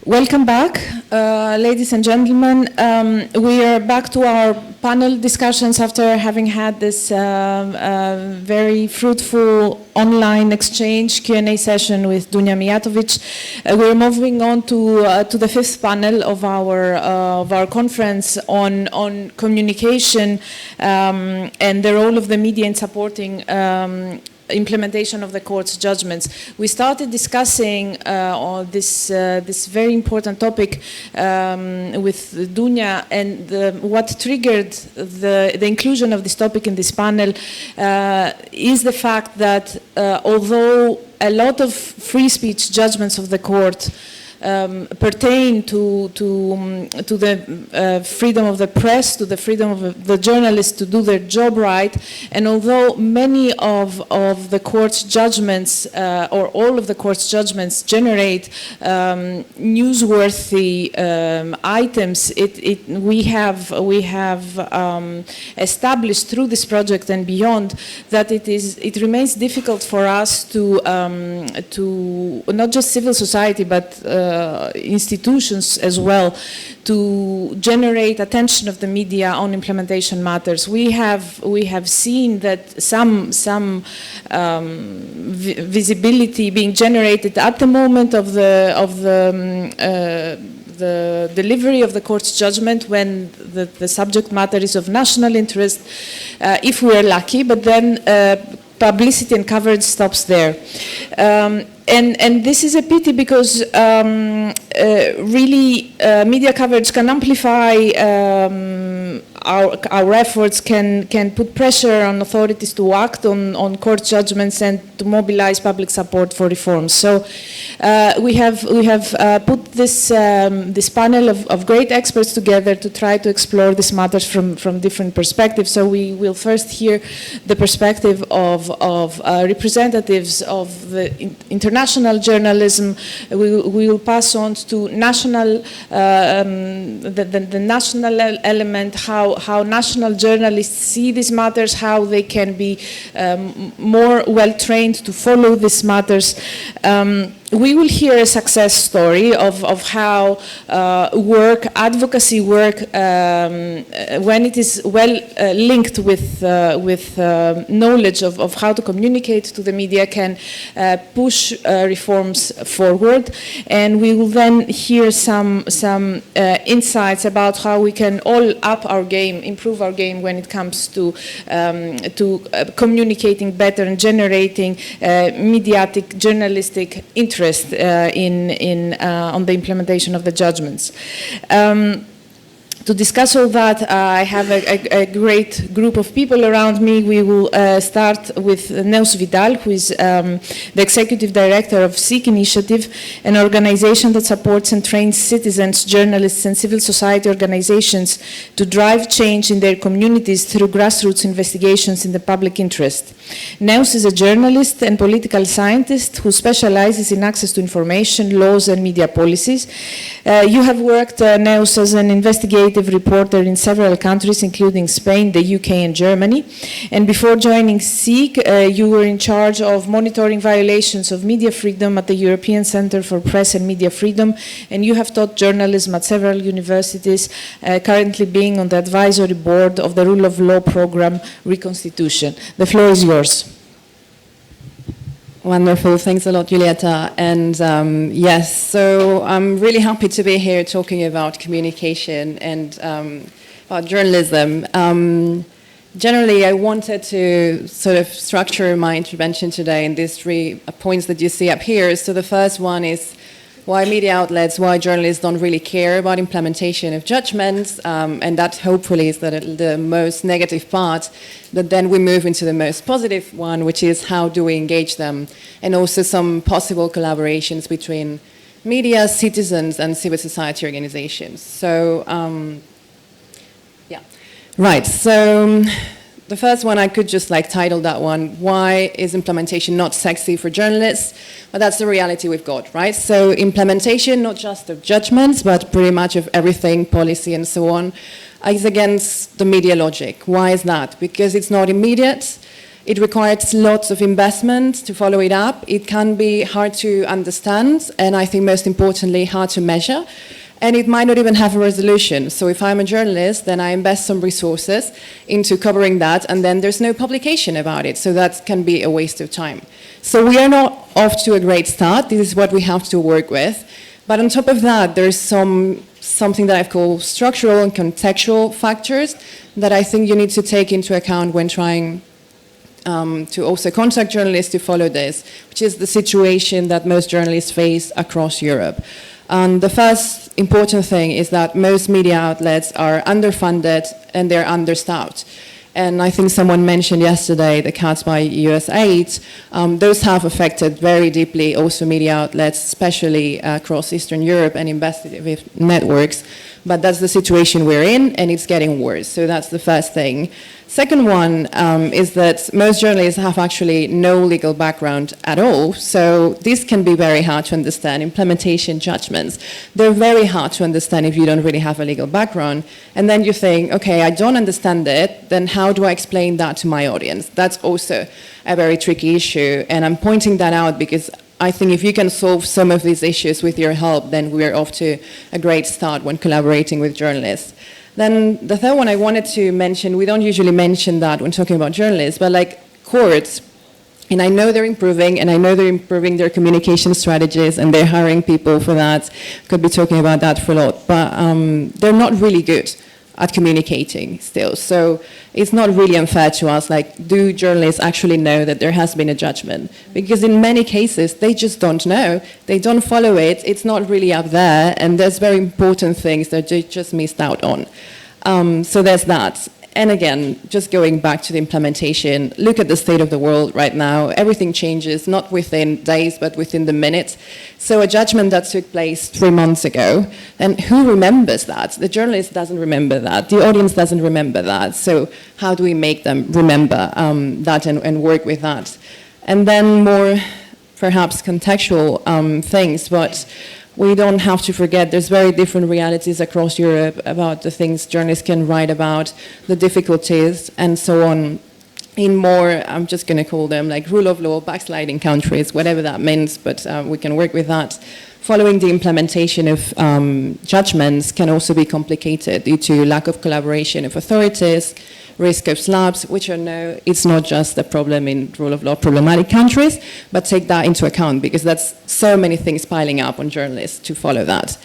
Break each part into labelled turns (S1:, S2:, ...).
S1: Welcome back, ladies and gentlemen. We are back to our panel discussions after having had this very fruitful online exchange Q&A session with Dunja Mijatovic. We're moving on to the fifth panel of our conference on communication and the role of the media in supporting implementation of the court's judgments. We started discussing on this very important topic with Dunja, and what triggered the inclusion of this topic in this panel is the fact that although a lot of free speech judgments of the court pertain to the freedom of the press, to the freedom of the journalists to do their job right, and although many of the court's judgments or all of the court's judgments generate newsworthy items, we have established through this project and beyond that it remains difficult for us to not just civil society but institutions as well to generate attention of the media on implementation matters. We have seen that some visibility being generated at the moment of the delivery of the court's judgment when the subject matter is of national interest, if we are lucky, but then publicity and coverage stops there. And this is a pity because really media coverage can amplify our efforts, can put pressure on authorities to act on court judgments and to mobilize public support for reforms. So we have put this panel of great experts together to try to explore these matters from different perspectives. So we will first hear the perspective of representatives of the international journalism. We will pass on to national the national element, how national journalists see these matters, how they can be more well trained to follow these matters. We will hear a success story of how advocacy work, when it is well linked with knowledge of how to communicate to the media, can push reforms forward. And we will then hear some insights about how we can all up our game, improve our game when it comes to communicating better and generating mediatic, journalistic interest on the implementation of the judgments. To discuss all that, I have a great group of people around me. We will start with Neus Vidal, who is the Executive Director of ECtHR, an organization that supports and trains citizens, journalists, and civil society organizations to drive change in their communities through grassroots investigations in the public interest. Neus is a journalist and political scientist who specializes in access to information, laws, and media policies. You have worked, Neus, as an investigative reporter in several countries, including Spain, the UK, and Germany. And before joining ECK, you were in charge of monitoring violations of media freedom at the European Centre for Press and Media Freedom, and you have taught journalism at several universities, currently being on the advisory board of the Rule of Law Programme Reconstitution. The floor is yours.
S2: Wonderful. Thanks a lot, Giulietta. And yes, so I'm really happy to be here talking about communication and about journalism. Generally, I wanted to sort of structure my intervention today in these 3 points that you see up here. So the first one is why media outlets, why journalists don't really care about implementation of judgments, and that hopefully is the most negative part. But then we move into the most positive one, which is how do we engage them, and also some possible collaborations between media, citizens, and civil society organizations. So, yeah, right. So the first one, I could just title that one, why is implementation not sexy for journalists? But that's the reality we've got, right? So implementation, not just of judgments, but pretty much of everything, policy and so on, is against the media logic. Why is that? Because it's not immediate, It requires lots of investment to follow it up. It can be hard to understand, and I think most importantly, hard to measure. And it might not even have a resolution. So if I'm a journalist, then I invest some resources into covering that, and then there's no publication about it. So that can be a waste of time. So we are not off to a great start. This is what we have to work with. But on top of that, there's something that I've called structural and contextual factors that I think you need to take into account when trying to also contact journalists to follow this, which is the situation that most journalists face across Europe. And the first important thing is that most media outlets are underfunded and they're understaffed. And I think someone mentioned yesterday the cuts by US aid. Those have affected very deeply also media outlets, especially across Eastern Europe and investigative networks. But that's the situation we're in, and it's getting worse. So that's the first thing. Second one is that most journalists have actually no legal background at all. So this can be very hard to understand. Implementation judgments, they're very hard to understand if you don't really have a legal background. And then you think, okay, I don't understand it, then how do I explain that to my audience? That's also a very tricky issue. And I'm pointing that out because I think if you can solve some of these issues with your help, then we're off to a great start when collaborating with journalists. Then the third one I wanted to mention, we don't usually mention that when talking about journalists, but like courts, and I know they're improving, and I know they're improving their communication strategies, and they're hiring people for that. Could be talking about that for a lot, but they're not really good at communicating still. So it's not really unfair to us, like, do journalists actually know that there has been a judgment? Because in many cases, they just don't know. They don't follow it. It's not really up there, and there's very important things that they just missed out on. So there's that. And again, just going back to the implementation, look at the state of the world right now. Everything changes, not within days, but within the minutes. So a judgment that took place 3 months ago, and who remembers that? The journalist doesn't remember that. The audience doesn't remember that. So how do we make them remember that and work with that? And then more, perhaps, contextual things, but we don't have to forget there's very different realities across Europe about the things journalists can write about, the difficulties, and so on. In more, I'm just going to call them like rule of law, backsliding countries, whatever that means, but we can work with that. Following the implementation of judgments can also be complicated due to lack of collaboration of authorities, risk of slabs, which I know it's not just a problem in rule of law problematic countries, but take that into account because that's so many things piling up on journalists to follow that.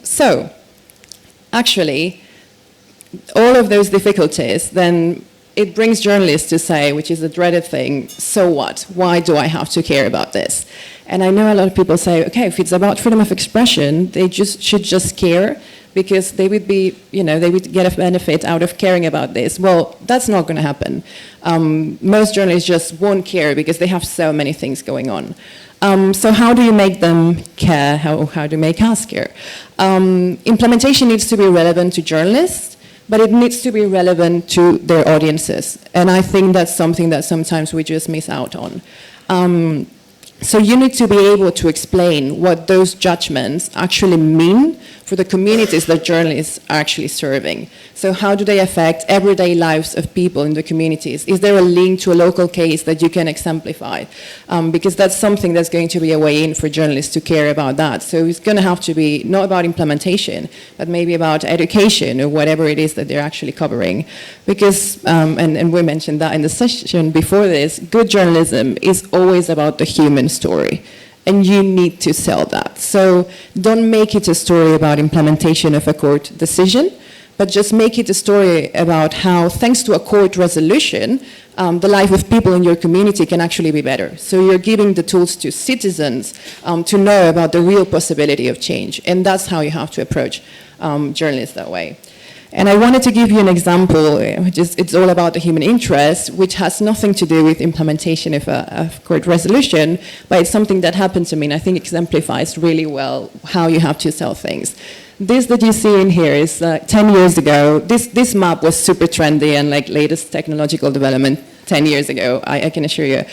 S2: So, actually, all of those difficulties, then it brings journalists to say, which is a dreaded thing, so what? Why do I have to care about this? And I know a lot of people say, okay, if it's about freedom of expression, they should just care because they would be, they would get a benefit out of caring about this. Well, that's not going to happen. Most journalists just won't care because they have so many things going on. So how do you make them care? How do you make us care? Implementation needs to be relevant to journalists, but it needs to be relevant to their audiences. And I think that's something that sometimes we just miss out on. So you need to be able to explain what those judgments actually mean for the communities that journalists are actually serving. So how do they affect everyday lives of people in the communities? Is there a link to a local case that you can exemplify? Because that's something that's going to be a way in for journalists to care about that. So it's going to have to be not about implementation, but maybe about education or whatever it is that they're actually covering. Because, and we mentioned that in the session before this, good journalism is always about the human story. And you need to sell that. So don't make it a story about implementation of a court decision, but just make it a story about how, thanks to a court resolution, the life of people in your community can actually be better. So you're giving the tools to citizens to know about the real possibility of change. And that's how you have to approach journalists that way. And I wanted to give you an example, which is it's all about the human interest, which has nothing to do with implementation of a court resolution, but it's something that happened to me, and I think exemplifies really well how you have to sell things. This that you see in here is 10 years ago. This map was super trendy and like latest technological development 10 years ago, I can assure you.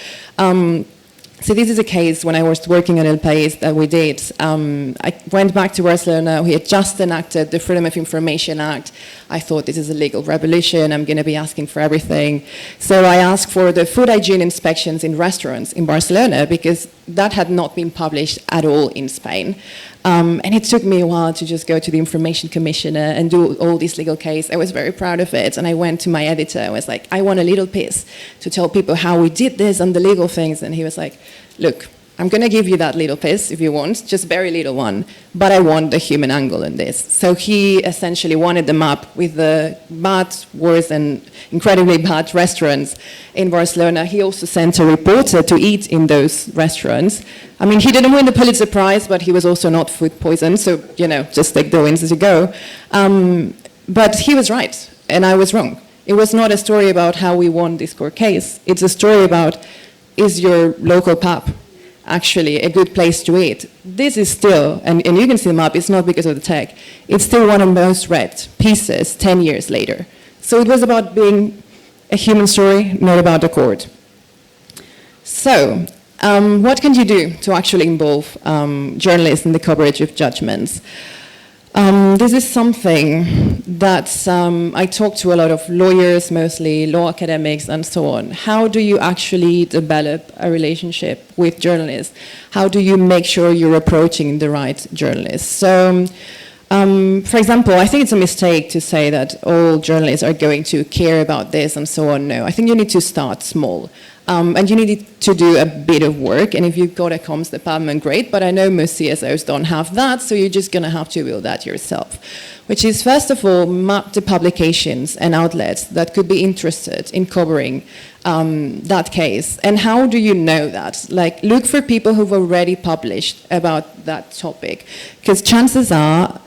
S2: So this is a case when I was working on El País that we did. I went back to Barcelona. We had just enacted the Freedom of Information Act. I thought this is a legal revolution, I'm going to be asking for everything. So I asked for the food hygiene inspections in restaurants in Barcelona, because that had not been published at all in Spain. And it took me a while to just go to the information commissioner and do all this legal case. I was very proud of it, and I went to my editor and was like, I want a little piece to tell people how we did this and the legal things. And he was like, look, I'm going to give you that little piece if you want, just very little one, but I want the human angle in this. So he essentially wanted them up with the bad, worse, and incredibly bad restaurants in Barcelona. He also sent a reporter to eat in those restaurants. I mean, he didn't win the Pulitzer Prize, but he was also not food poisoned, so, you know, just take the wins as you go. But he was right, and I was wrong. It was not a story about how we won this court case. It's a story about, is your local pub actually a good place to eat? This is still, and you can see the map, it's not because of the tech, it's still one of the most read pieces 10 years later. So it was about being a human story, not about the court. So, what can you do to actually involve journalists in the coverage of judgments? This is something that I talk to a lot of lawyers, mostly law academics and so on. How do you actually develop a relationship with journalists? How do you make sure you're approaching the right journalists? So, for example, I think it's a mistake to say that all journalists are going to care about this and so on. No, I think you need to start small. And you need to do a bit of work, and if you've got a comms department, great, but I know most CSOs don't have that, so you're just going to have to build that yourself. Which is, first of all, map the publications and outlets that could be interested in covering that case. And how do you know that? Like, look for people who've already published about that topic, because chances are,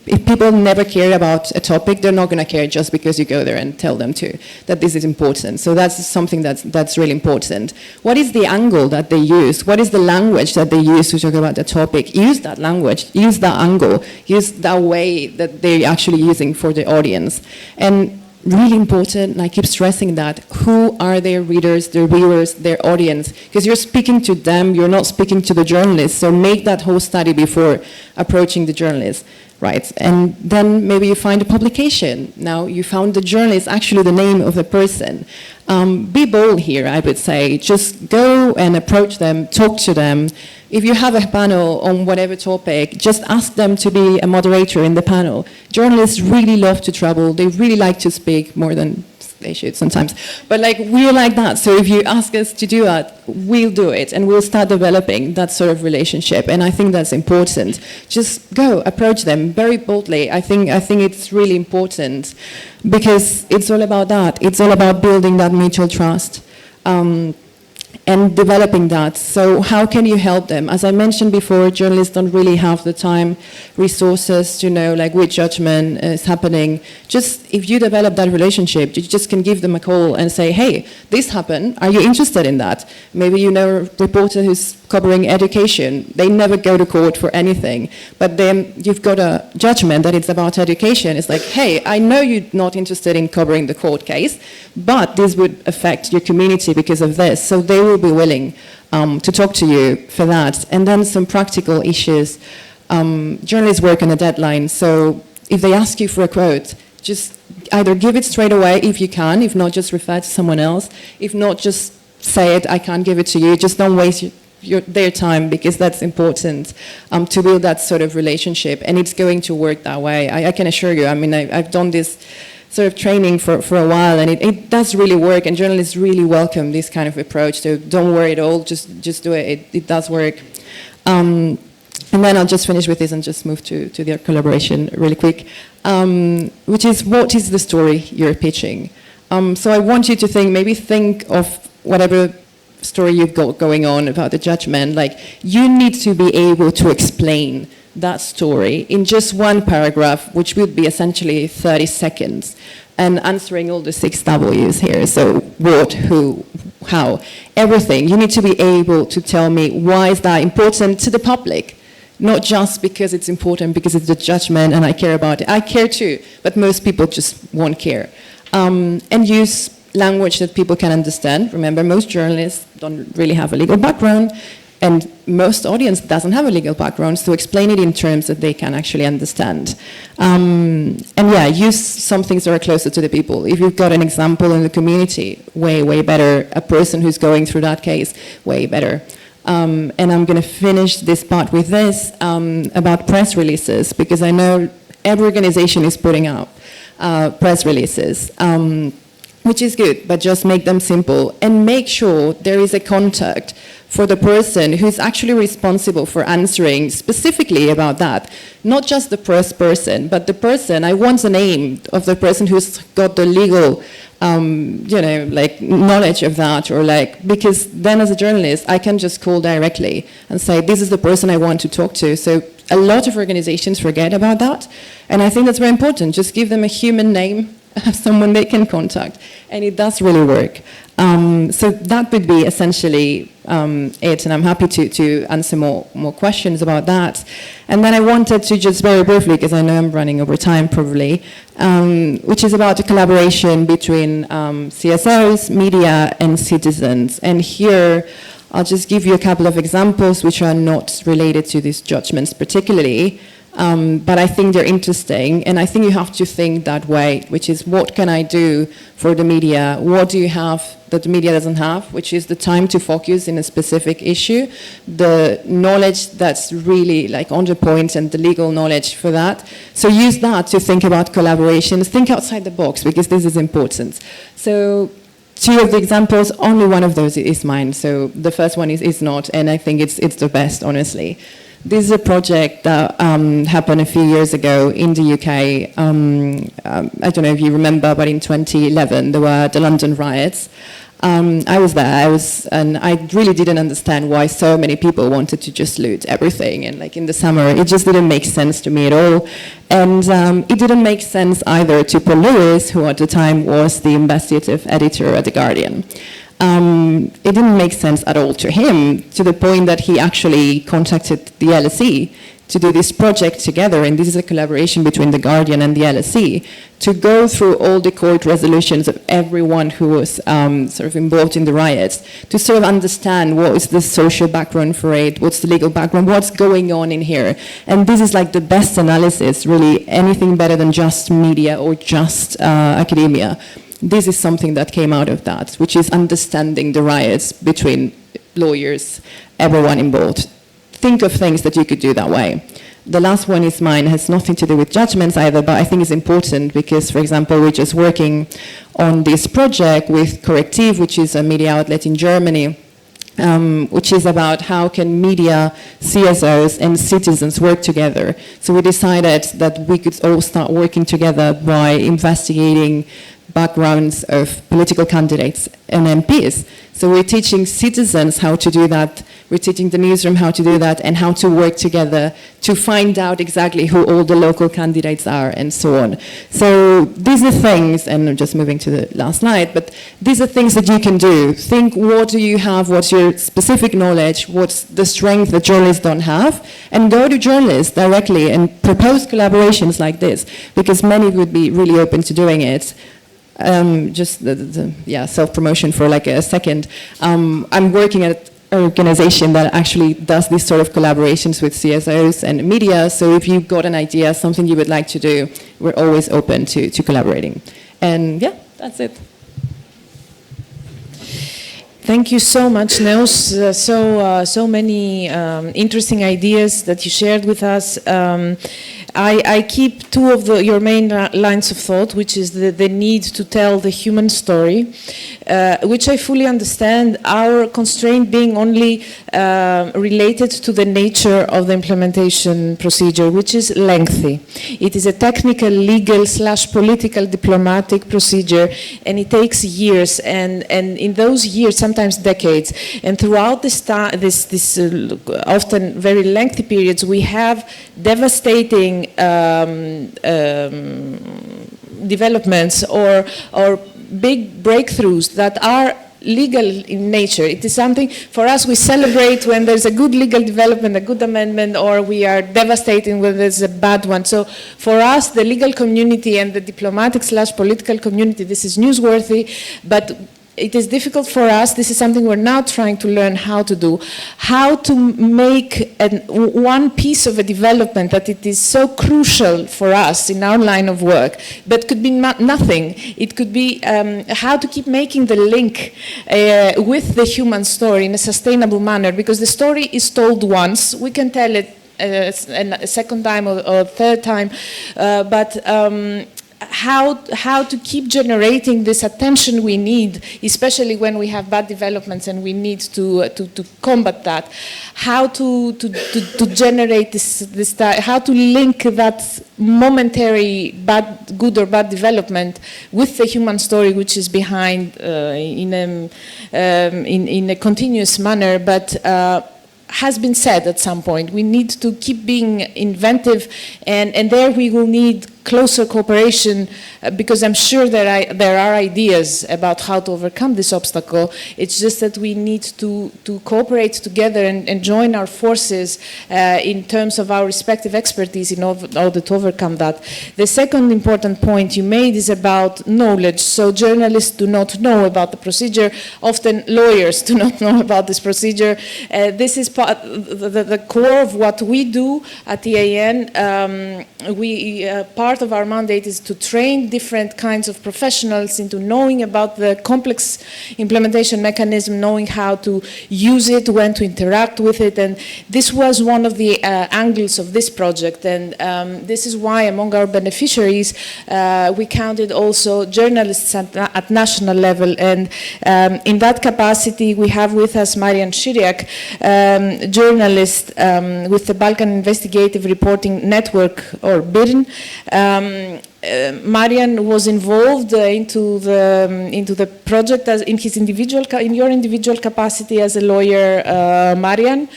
S2: if people never care about a topic, they're not going to care just because you go there and tell them that this is important. So that's something that's really important. What is the angle that they use? What is the language that they use to talk about the topic? Use that language, use that angle, use that way that they're actually using for the audience. And really important, and I keep stressing that, who are their readers, their viewers, their audience? Because you're speaking to them, you're not speaking to the journalists, so make that whole study before approaching the journalists. Right, and then maybe you find a publication. Now you found the journalist, actually the name of the person. Be bold here, I would say. Just go and approach them, talk to them. If you have a panel on whatever topic, just ask them to be a moderator in the panel. Journalists really love to travel. They really like to speak more than they should sometimes. But like, we're like that. So if you ask us to do that, we'll do it, and we'll start developing that sort of relationship. And I think that's important. Just go, approach them very boldly. I think it's really important, because it's all about that. It's all about building that mutual trust. And developing that. So how can you help them? As I mentioned before, journalists don't really have the time, resources to know like which judgment is happening. Just if you develop that relationship, you just can give them a call and say, hey, this happened, are you interested in that? Maybe you know a reporter who's covering education. They never go to court for anything, but then you've got a judgment that it's about education. It's like, hey, I know you're not interested in covering the court case, but this would affect your community because of this. So they will be willing to talk to you for that. And then some practical issues. Journalists work on a deadline, so if they ask you for a quote, just either give it straight away if you can, if not, just refer to someone else. If not, just say it, I can't give it to you. Just don't waste their time, because that's important to build that sort of relationship, and it's going to work that way. I can assure you. I mean, I've done this sort of training for a while, and it does really work, and journalists really welcome this kind of approach. So don't worry at all, just do it. It does work. And then I'll just finish with this and just move to the collaboration really quick, which is, what is the story you're pitching? So I want you to think of whatever story you've got going on about the judgment. Like, you need to be able to explain that story in just one paragraph, which would be essentially 30 seconds, and answering all the 6 W's here. So what, who, how, everything. You need to be able to tell me why is that important to the public, not just because it's important, because it's the judgment and I care about it. I care too, but most people just won't care. And use language that people can understand. Remember, most journalists don't really have a legal background. And most audience doesn't have a legal background, so explain it in terms that they can actually understand. And yeah, use some things that are closer to the people. If you've got an example in the community, way, way better. A person who's going through that case, way better. And I'm going to finish this part with this about press releases, because I know every organization is putting up press releases. Which is good, but just make them simple and make sure there is a contact for the person who's actually responsible for answering specifically about that. Not just the press person, but the person, I want the name of the person who's got the legal, knowledge of that, or because then as a journalist, I can just call directly and say, this is the person I want to talk to. So a lot of organizations forget about that, and I think that's very important. Just give them a human name, someone they can contact, and it does really work. So that would be essentially it, and I'm happy to answer more questions about that. And then I wanted to just very briefly, because I know I'm running over time probably, which is about the collaboration between CSOs, media, and citizens. And here, I'll just give you a couple of examples which are not related to these judgments particularly, but I think they're interesting, and I think you have to think that way, which is what can I do for the media? What do you have that the media doesn't have, which is the time to focus in a specific issue, the knowledge that's really on the point, and the legal knowledge for that. So use that to think about collaborations. Think outside the box, because this is important. So 2 of the examples, only one of those is mine. So the first one is not, and I think it's the best, honestly. This is a project that happened a few years ago in the UK. I don't know if you remember, but in 2011 there were the London riots. I was there, and I really didn't understand why so many people wanted to just loot everything. And in the summer, it just didn't make sense to me at all. And it didn't make sense either to Paul Lewis, who at the time was the investigative editor at The Guardian. It didn't make sense at all to him, to the point that he actually contacted the LSE to do this project together, and this is a collaboration between The Guardian and the LSE, to go through all the court resolutions of everyone who was involved in the riots, to sort of understand what is the social background for it, what's the legal background, what's going on in here. And this is the best analysis, really, anything better than just media or just academia. This is something that came out of that, which is understanding the riots between lawyers, everyone involved. Think of things that you could do that way. The last one is mine, has nothing to do with judgments either, but I think it's important because, for example, we're just working on this project with Correctiv, which is a media outlet in Germany, which is about how can media, CSOs, and citizens work together. So we decided that we could all start working together by investigating backgrounds of political candidates and MPs. So we're teaching citizens how to do that, we're teaching the newsroom how to do that, and how to work together to find out exactly who all the local candidates are, and so on. So these are things, and I'm just moving to the last slide, but these are things that you can do. Think, what do you have, what's your specific knowledge, what's the strength that journalists don't have, and go to journalists directly and propose collaborations like this, because many would be really open to doing it. Just self-promotion for a second. I'm working at an organization that actually does this sort of collaborations with CSOs and media, so if you've got an idea, something you would like to do, we're always open to collaborating. And yeah, that's it.
S1: Thank you so much, Neus. So many interesting ideas that you shared with us. I keep 2 of your main lines of thought, which is the need to tell the human story, which I fully understand, our constraint being only related to the nature of the implementation procedure, which is lengthy. It is a technical, legal / political diplomatic procedure, and it takes years, and in those years, sometimes decades, and throughout this often very lengthy periods, we have devastating developments or big breakthroughs that are legal in nature. It is something, for us, we celebrate when there's a good legal development, a good amendment, or we are devastating when there's a bad one. So for us, the legal community and the diplomatic / political community, this is newsworthy, but it is difficult for us. This is something we're now trying to learn how to do, how to make one piece of a development that it is so crucial for us in our line of work, but could be nothing. It could be how to keep making the link with the human story in a sustainable manner, because the story is told once. We can tell it a second time or third time, but how to keep generating this attention we need, especially when we have bad developments and we need to combat that. How to generate this how to link that momentary good or bad development with the human story which is behind in a continuous manner, but has been said at some point. We need to keep being inventive, and there we will need closer cooperation, because I'm sure there are ideas about how to overcome this obstacle. It's just that we need to cooperate together and join our forces in terms of our respective expertise in order to overcome that. The second important point you made is about knowledge. So journalists do not know about the procedure. Often lawyers do not know about this procedure. This is the core of what we do at EAN. Part of our mandate is to train different kinds of professionals into knowing about the complex implementation mechanism, knowing how to use it, when to interact with it, and this was one of the angles of this project, and this is why among our beneficiaries we counted also journalists at national level, and in that capacity we have with us Marian Shiriak, journalist with the Balkan Investigative Reporting Network, or BIRN. Marian was involved into the project in your individual capacity as a lawyer, Marian.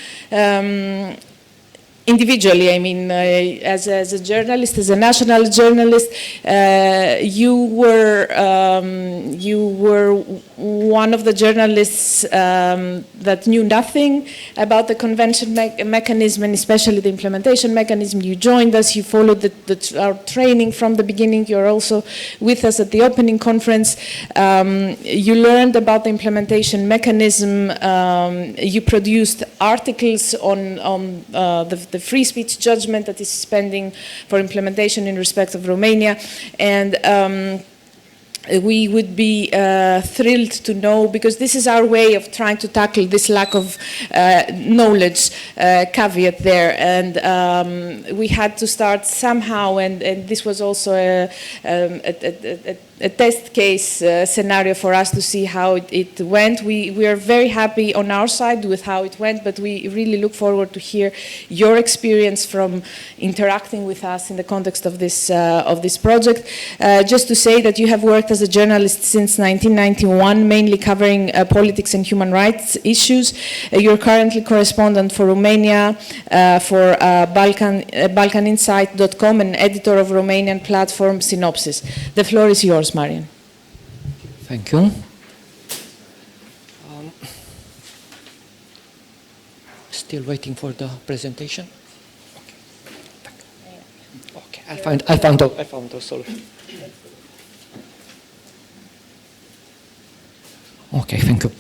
S1: Individually, I mean, as a journalist, as a national journalist, you were one of the journalists that knew nothing about the convention mechanism, and especially the implementation mechanism. You joined us, you followed our training from the beginning. You're also with us at the opening conference. You learned about the implementation mechanism. You produced articles on the free speech judgment that is pending for implementation in respect of Romania, and we would be thrilled to know, because this is our way of trying to tackle this lack of knowledge caveat there, and we had to start somehow, and this was also a test case scenario for us to see how it went. We are very happy on our side with how it went, but we really look forward to hear your experience from interacting with us in the context of this project. Just to say that you have worked as a journalist since 1991, mainly covering politics and human rights issues. You're currently correspondent for Romania for BalkanInsight.com and editor of Romanian platform Synopsis. The floor is yours, Marian.
S3: Thank you. Still waiting for the presentation. Okay, I found the solution. Okay, thank you.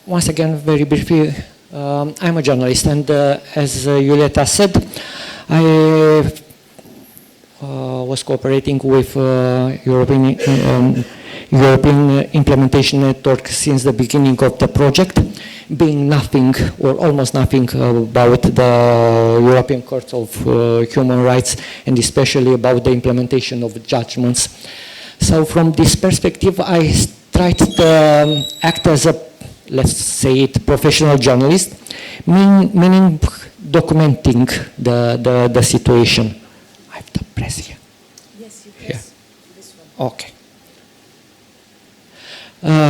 S3: Once again, very briefly, I'm a journalist, and as Julieta said, I was cooperating with European Implementation Network since the beginning of the project, being nothing or almost nothing about the European Court of Human Rights, and especially about the implementation of judgments. So from this perspective, I tried to act as a, let's say it, professional journalist, meaning documenting the situation. I have to press here.
S1: Yes, you press this one.
S3: Okay.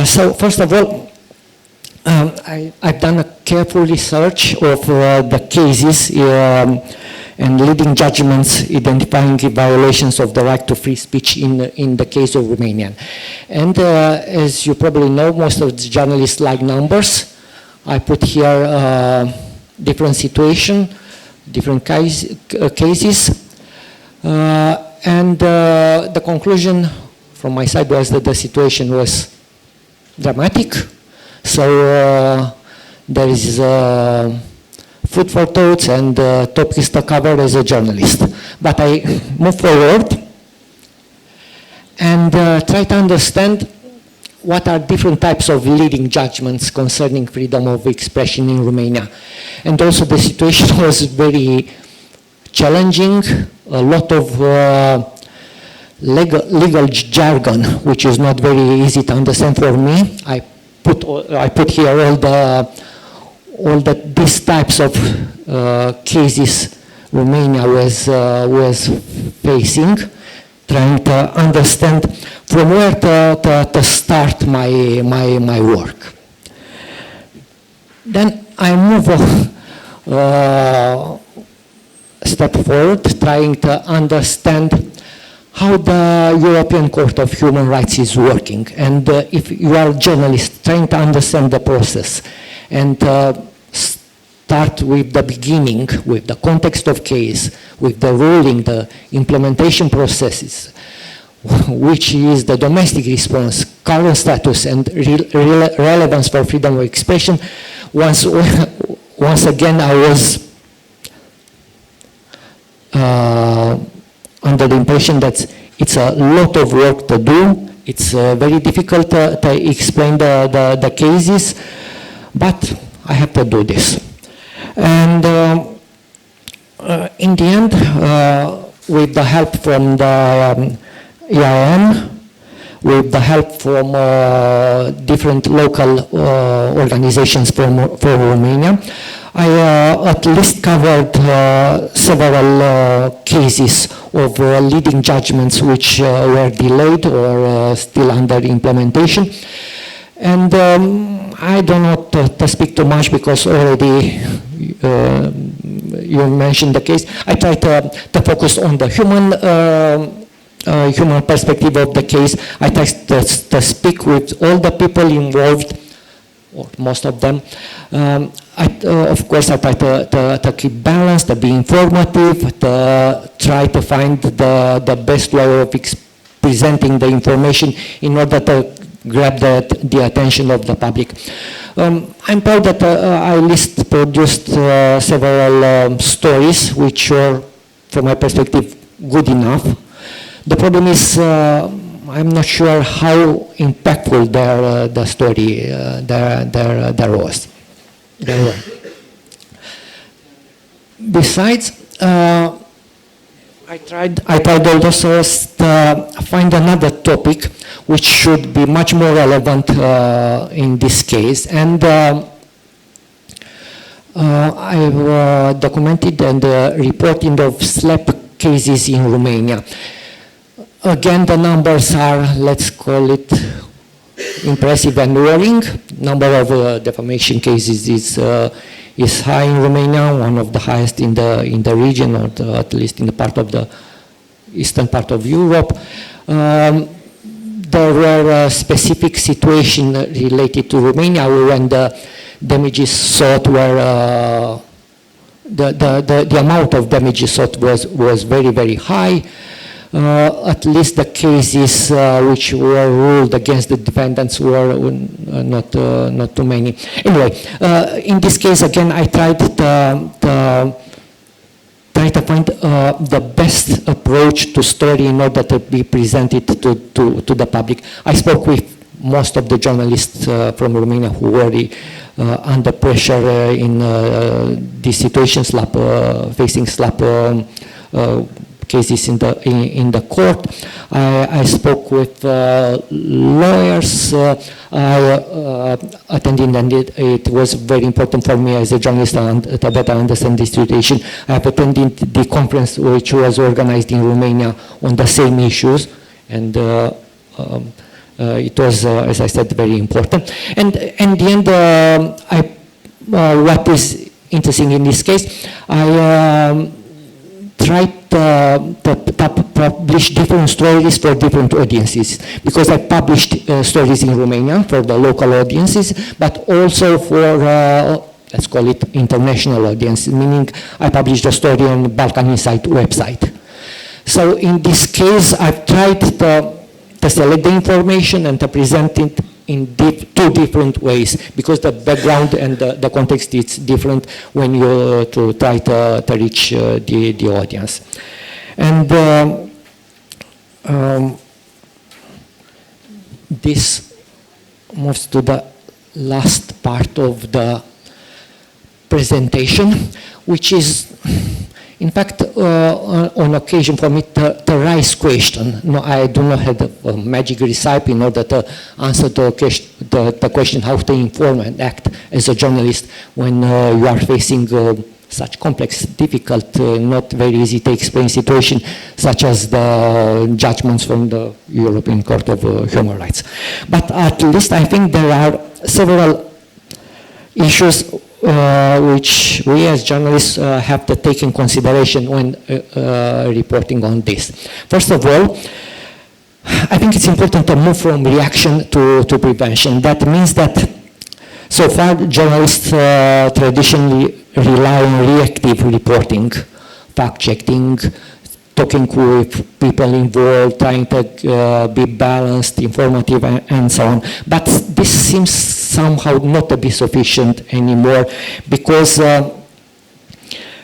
S3: So first of all, I've done a careful research of the cases and leading judgments identifying violations of the right to free speech in the case of Romanian. And as you probably know, most of the journalists like numbers. I put here different situation, different cases, and the conclusion from my side was that the situation was dramatic. So there is food for thoughts and topics to cover as a journalist. But I move forward and try to understand what are different types of leading judgments concerning freedom of expression in Romania. And also the situation was very challenging, a lot of legal jargon, which is not very easy to understand for me. I put here all these types of cases Romania was facing, trying to understand from where to start my work. Then I move a step forward, trying to understand how the European Court of Human Rights is working. And if you are a journalist, trying to understand the process and start with the beginning, with the context of case, with the ruling, the implementation processes, which is the domestic response, current status, and relevance for freedom of expression. Once again, I was under the impression that it's a lot of work to do. It's very difficult to explain the cases, but I have to do this. And in the end, with the help from the ERM, with the help from different local organizations from Romania, I at least covered several cases of leading judgments which were delayed or still under implementation. And I don't want to speak too much because already you mentioned the case. I try to focus on the human perspective of the case. I try to speak with all the people involved, or most of them. Of course, I try to keep balance, to be informative, to try to find the best way of presenting the information in order to grab the attention of the public. I'm proud that I produced several stories which are, from my perspective, good enough. The problem is I'm not sure how impactful the story there was. Besides, I tried also to find another topic which should be much more relevant in this case, and I've documented and reporting of slap cases in Romania. Again, the numbers are, let's call it, impressive and worrying. Number of defamation cases is high in Romania, one of the highest in the region, or at least in the part of the eastern part of Europe. There were specific situations related to Romania when the damages sought were the amount of damages sought was very, very high. At least the cases which were ruled against the defendants were not too many. Anyway, in this case, again, I tried to find the best approach to story in order to be presented to the public. I spoke with most of the journalists from Romania who were under pressure in this situation, facing slap cases in the court. I spoke with lawyers. I attended, and it was very important for me as a journalist to better understand this situation. I have attended the conference which was organized in Romania on the same issues, and it was, as I said, very important. And in the end, what is interesting in this case, I tried to publish different stories for different audiences, because I published stories in Romania for the local audiences, but also for, let's call it, international audience, meaning I published a story on Balkan Insight website. So in this case, I've tried to to select the information and to present it in two different ways, because the background and the context is different when you to try to reach the audience. And this moves to the last part of the presentation, which is, in fact, on occasion for me to raise question. No, I do not have a magic recipe in order to answer the question how to inform and act as a journalist when you are facing such complex, difficult, not very easy to explain situation, such as the judgments from the European Court of Human Rights. But at least I think there are several issues which we as journalists have to take in consideration when reporting on this. First of all, I think it's important to move from reaction to prevention. That means that so far journalists traditionally rely on reactive reporting, fact-checking, talking with people involved, trying to be balanced, informative, and so on. But this seems somehow not to be sufficient anymore, because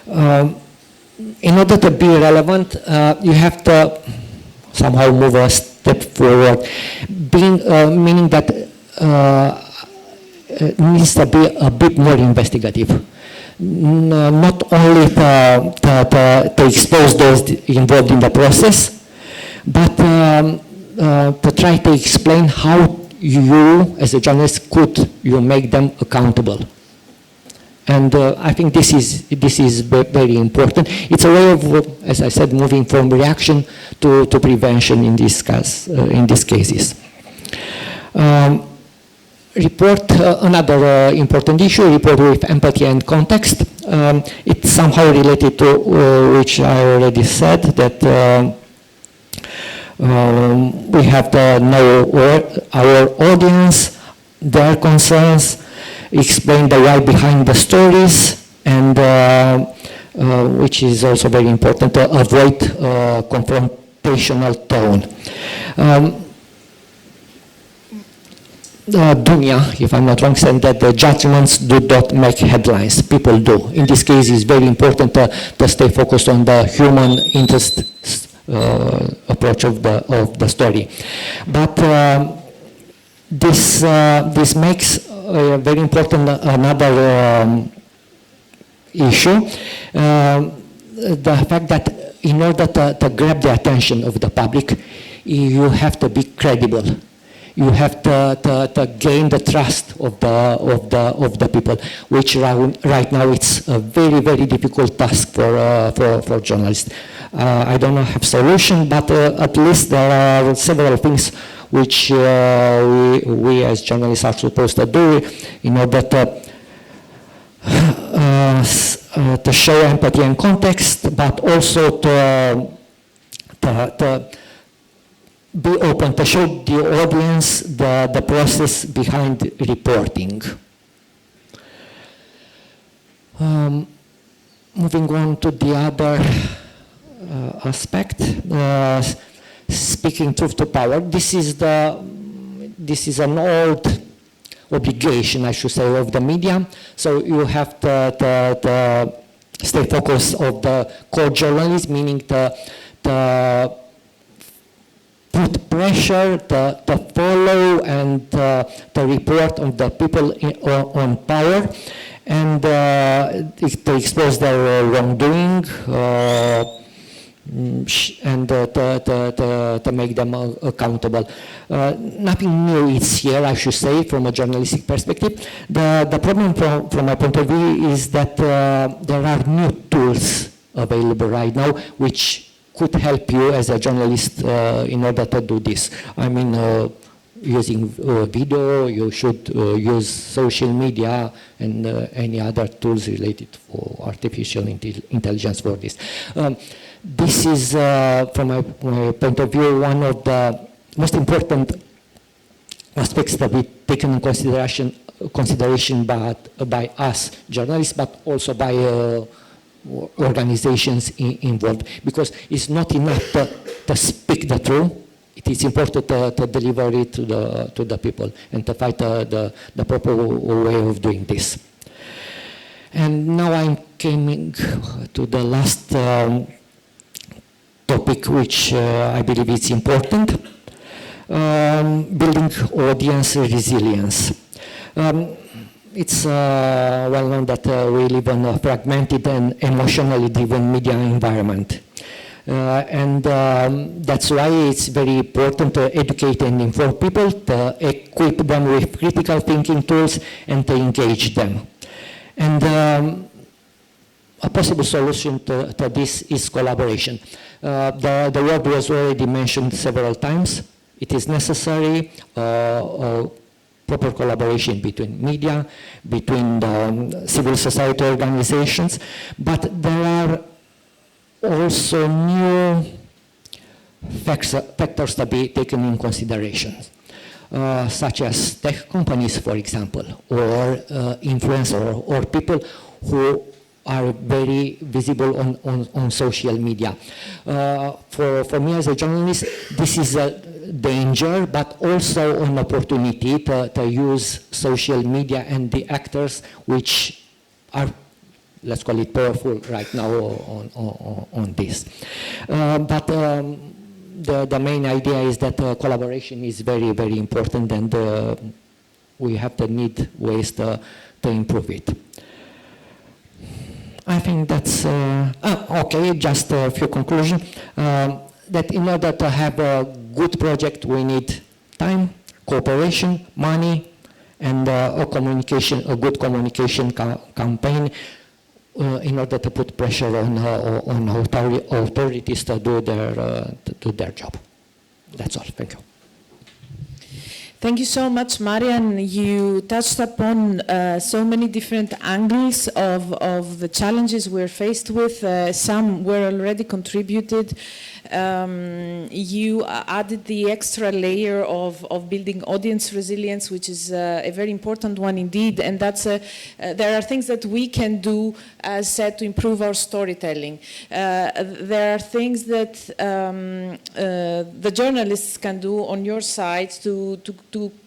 S3: in order to be relevant, you have to somehow move a step forward, meaning that it needs to be a bit more investigative. Not only to expose those involved in the process, but to try to explain how you, as a journalist, could you make them accountable. And I think this is very important. It's a way of, as I said, moving from reaction to prevention in these cases. Another important issue, report with empathy and context. It's somehow related to which I already said, that we have to know our audience, their concerns, explain the why behind the stories, and which is also very important, to avoid confrontational tone. Dunya, if I'm not wrong, said that the judgments do not make headlines. People do. In this case, it's very important to stay focused on the human interest approach of the story. But this makes very important another issue, the fact that in order to grab the attention of the public, you have to be credible. You have to gain the trust of the people, which right now it's a very, very difficult task for journalists. I don't have solution, but at least there are several things which we as journalists are supposed to do in order to show empathy and context, but also to be open, to show the audience the process behind reporting. Moving on to the other aspect, speaking truth to power. This is an old obligation, I should say, of the media. So you have to stay focused on the core journalism, meaning to put pressure, to follow and to report on the people on power, and to expose their wrongdoing, and to make them accountable. Nothing new is here, I should say, from a journalistic perspective. The problem from my point of view is that there are new tools available right now which could help you as a journalist in order to do this. I mean, using video, you should use social media and any other tools related for artificial intelligence for this. This is, from my point of view, one of the most important aspects that we taken in consideration by us journalists, but also by organizations involved, because it's not enough to speak the truth. it is important to deliver it to the people and to find the proper way of doing this. And now I'm coming to the last topic, which I believe is important, building audience resilience. It's well known that we live in a fragmented and emotionally driven media environment. And that's why it's very important to educate and inform people, to equip them with critical thinking tools, and to engage them. And a possible solution to this is collaboration. The word was already mentioned several times. It is necessary proper collaboration between media, between the civil society organizations, but there are also new factors to be taken in consideration, such as tech companies, for example, or influencers, or people who are very visible on social media. For me as a journalist, this is a danger, but also an opportunity to use social media and the actors which are, let's call it, powerful right now on this. But the main idea is that collaboration is very, very important, and we have to need ways to improve it. I think that's, okay, just a few conclusions. That in order to have a good project, we need time, cooperation, money, and a good communication campaign in order to put pressure on authorities to do their job. That's all. Thank you.
S1: Thank you so much, Marian. You touched upon so many different angles of the challenges we're faced with. Some were already contributed. You added the extra layer of building audience resilience, which is a very important one indeed. And that's there are things that we can do, as said, to improve our storytelling. There are things that the journalists can do on your side to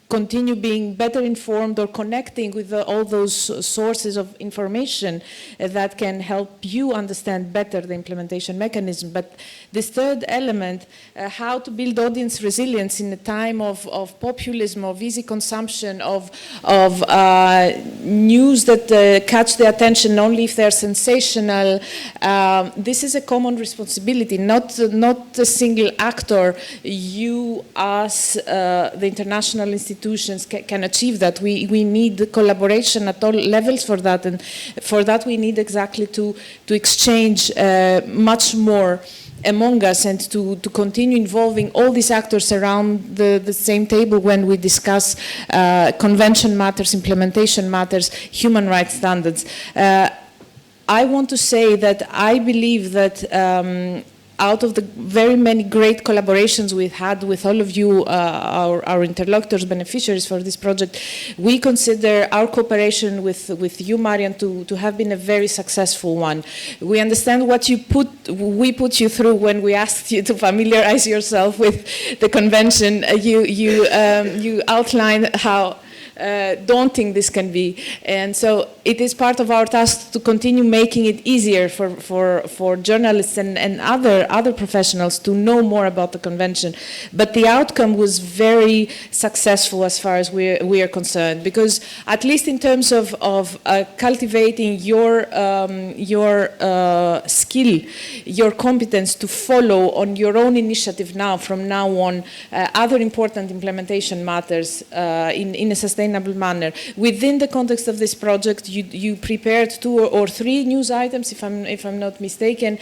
S1: continue being better informed or connecting with all those sources of information that can help you understand better the implementation mechanism. But this third element, how to build audience resilience in a time of populism, of easy consumption, of news that catch the attention only if they're sensational. This is a common responsibility, not a single actor. You, us, the international institutions can achieve that. We need collaboration at all levels for that, and for that we need exactly to exchange much more among us, and to continue involving all these actors around the same table when we discuss convention matters, implementation matters, human rights standards. I want to say that I believe that out of the very many great collaborations we've had with all of you, our interlocutors, beneficiaries for this project, we consider our cooperation with you, Marian, to have been a very successful one. We understand what we put you through when we asked you to familiarize yourself with the convention. You outlined how daunting this can be, and so it is part of our task to continue making it easier for journalists and other professionals to know more about the convention. But the outcome was very successful as far as we are concerned, because at least in terms of cultivating your skill, your competence to follow on your own initiative from now on other important implementation matters in a sustainable manner. Within the context of this project, you prepared 2 or 3 news items, if I'm not mistaken,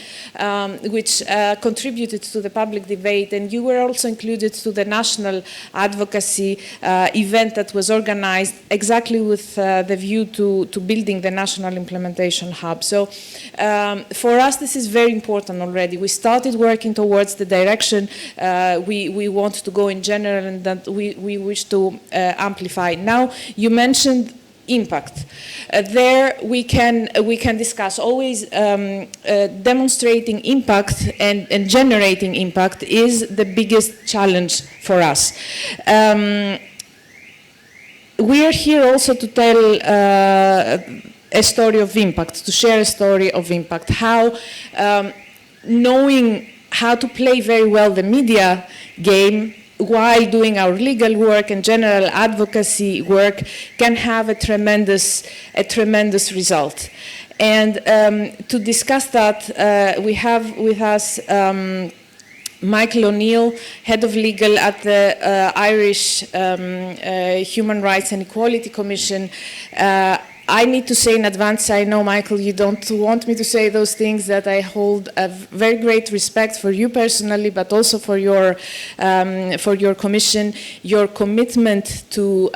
S1: which contributed to the public debate, and you were also included to the national advocacy event that was organized exactly with the view to building the national implementation hub. So for us, this is very important already. We started working towards the direction we want to go in general, and that we wish to amplify. Now, you mentioned impact. There we can discuss always demonstrating impact and generating impact is the biggest challenge for us. We are here also to tell a story of impact, to share a story of impact, how knowing how to play very well the media game while doing our legal work and general advocacy work can have a tremendous result. And to discuss that, we have with us Michael O'Neill, Head of Legal at the Irish Human Rights and Equality Commission. I need to say in advance, I know, Michael, you don't want me to say those things, that I hold a very great respect for you personally, but also for your commission. Your commitment to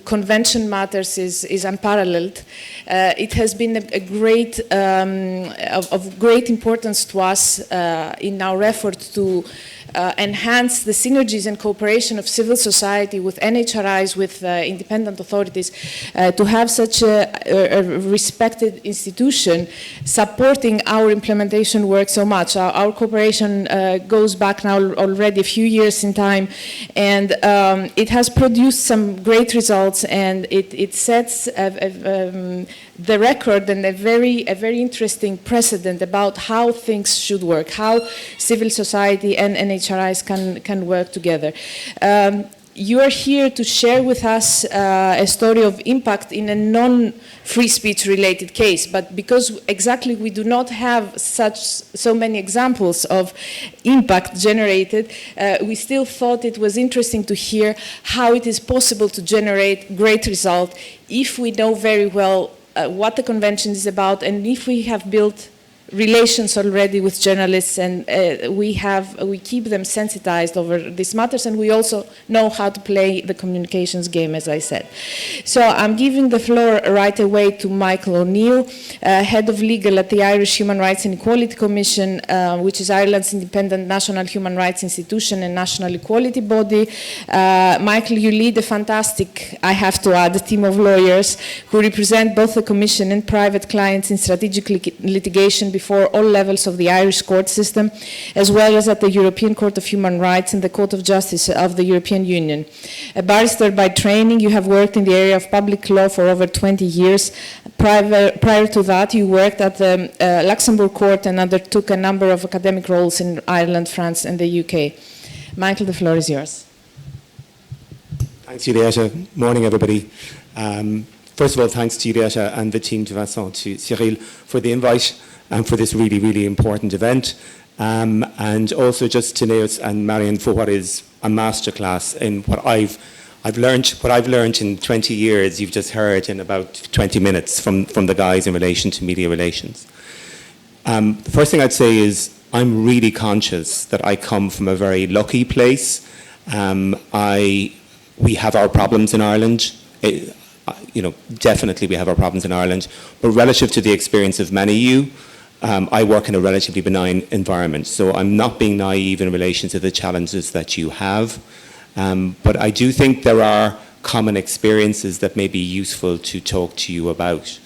S1: convention matters is unparalleled. It has been a great, of great importance to us in our effort to enhance the synergies and cooperation of civil society with NHRIs, with independent authorities, to have such a respected institution supporting our implementation work so much. Our cooperation goes back now already a few years in time, and it has produced some great results, and it sets the record and a very interesting precedent about how things should work, how civil society and NHRIs can work together. You are here to share with us a story of impact in a non-free speech related case, but because exactly we do not have so many examples of impact generated, we still thought it was interesting to hear how it is possible to generate great result if we know very well what the convention is about, and if we have built relations already with journalists, and we keep them sensitized over these matters, and we also know how to play the communications game, as I said. So I'm giving the floor right away to Michael O'Neill, Head of Legal at the Irish Human Rights and Equality Commission, which is Ireland's independent national human rights institution and national equality body. Michael, you lead a fantastic, I have to add, team of lawyers who represent both the Commission and private clients in strategic litigation before all levels of the Irish court system, as well as at the European Court of Human Rights and the Court of Justice of the European Union. A barrister by training, you have worked in the area of public law for over 20 years. Prior to that, you worked at the Luxembourg Court and undertook a number of academic roles in Ireland, France, and the UK. Michael, the floor is yours.
S4: Thanks, Julieta. Morning, everybody. First of all, thanks to Julieta and the team, to Vincent, to Cyril, for the invite and for this really, really important event. And also just to Neos and Marion for what is a masterclass in what I've learned in 20 years, you've just heard in about 20 minutes from the guys in relation to media relations. The first thing I'd say is I'm really conscious that I come from a very lucky place. We have our problems in Ireland. Definitely we have our problems in Ireland, but relative to the experience of many of you, I work in a relatively benign environment, so I'm not being naive in relation to the challenges that you have, but I do think there are common experiences that may be useful to talk to you about.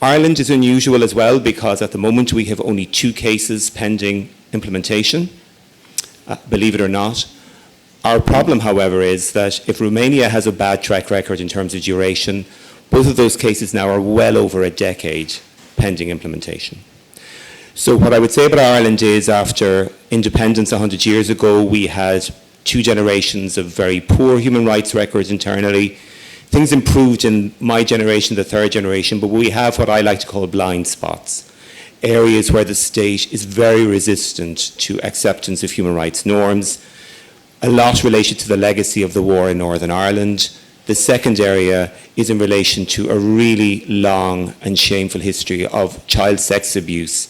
S4: Ireland is unusual as well because at the moment we have only 2 cases pending implementation, believe it or not. Our problem, however, is that if Romania has a bad track record in terms of duration, both of those cases now are well over a decade pending implementation. So what I would say about Ireland is after independence 100 years ago, we had 2 generations of very poor human rights records internally. Things improved in my generation, the 3rd generation, but we have what I like to call blind spots. Areas where the state is very resistant to acceptance of human rights norms, a lot related to the legacy of the war in Northern Ireland. The second area is in relation to a really long and shameful history of child sex abuse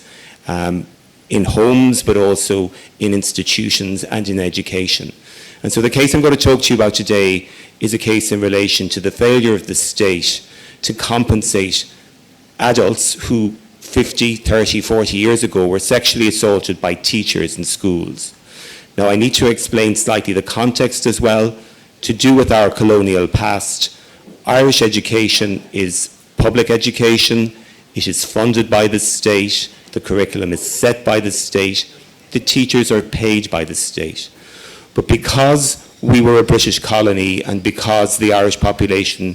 S4: in homes, but also in institutions and in education. And so the case I'm going to talk to you about today is a case in relation to the failure of the state to compensate adults who 50, 30, 40 years ago were sexually assaulted by teachers in schools. Now, I need to explain slightly the context as well. To do with our colonial past, Irish education is public education. It is funded by the state. The curriculum is set by the state. The teachers are paid by the state. But because we were a British colony and because the Irish population,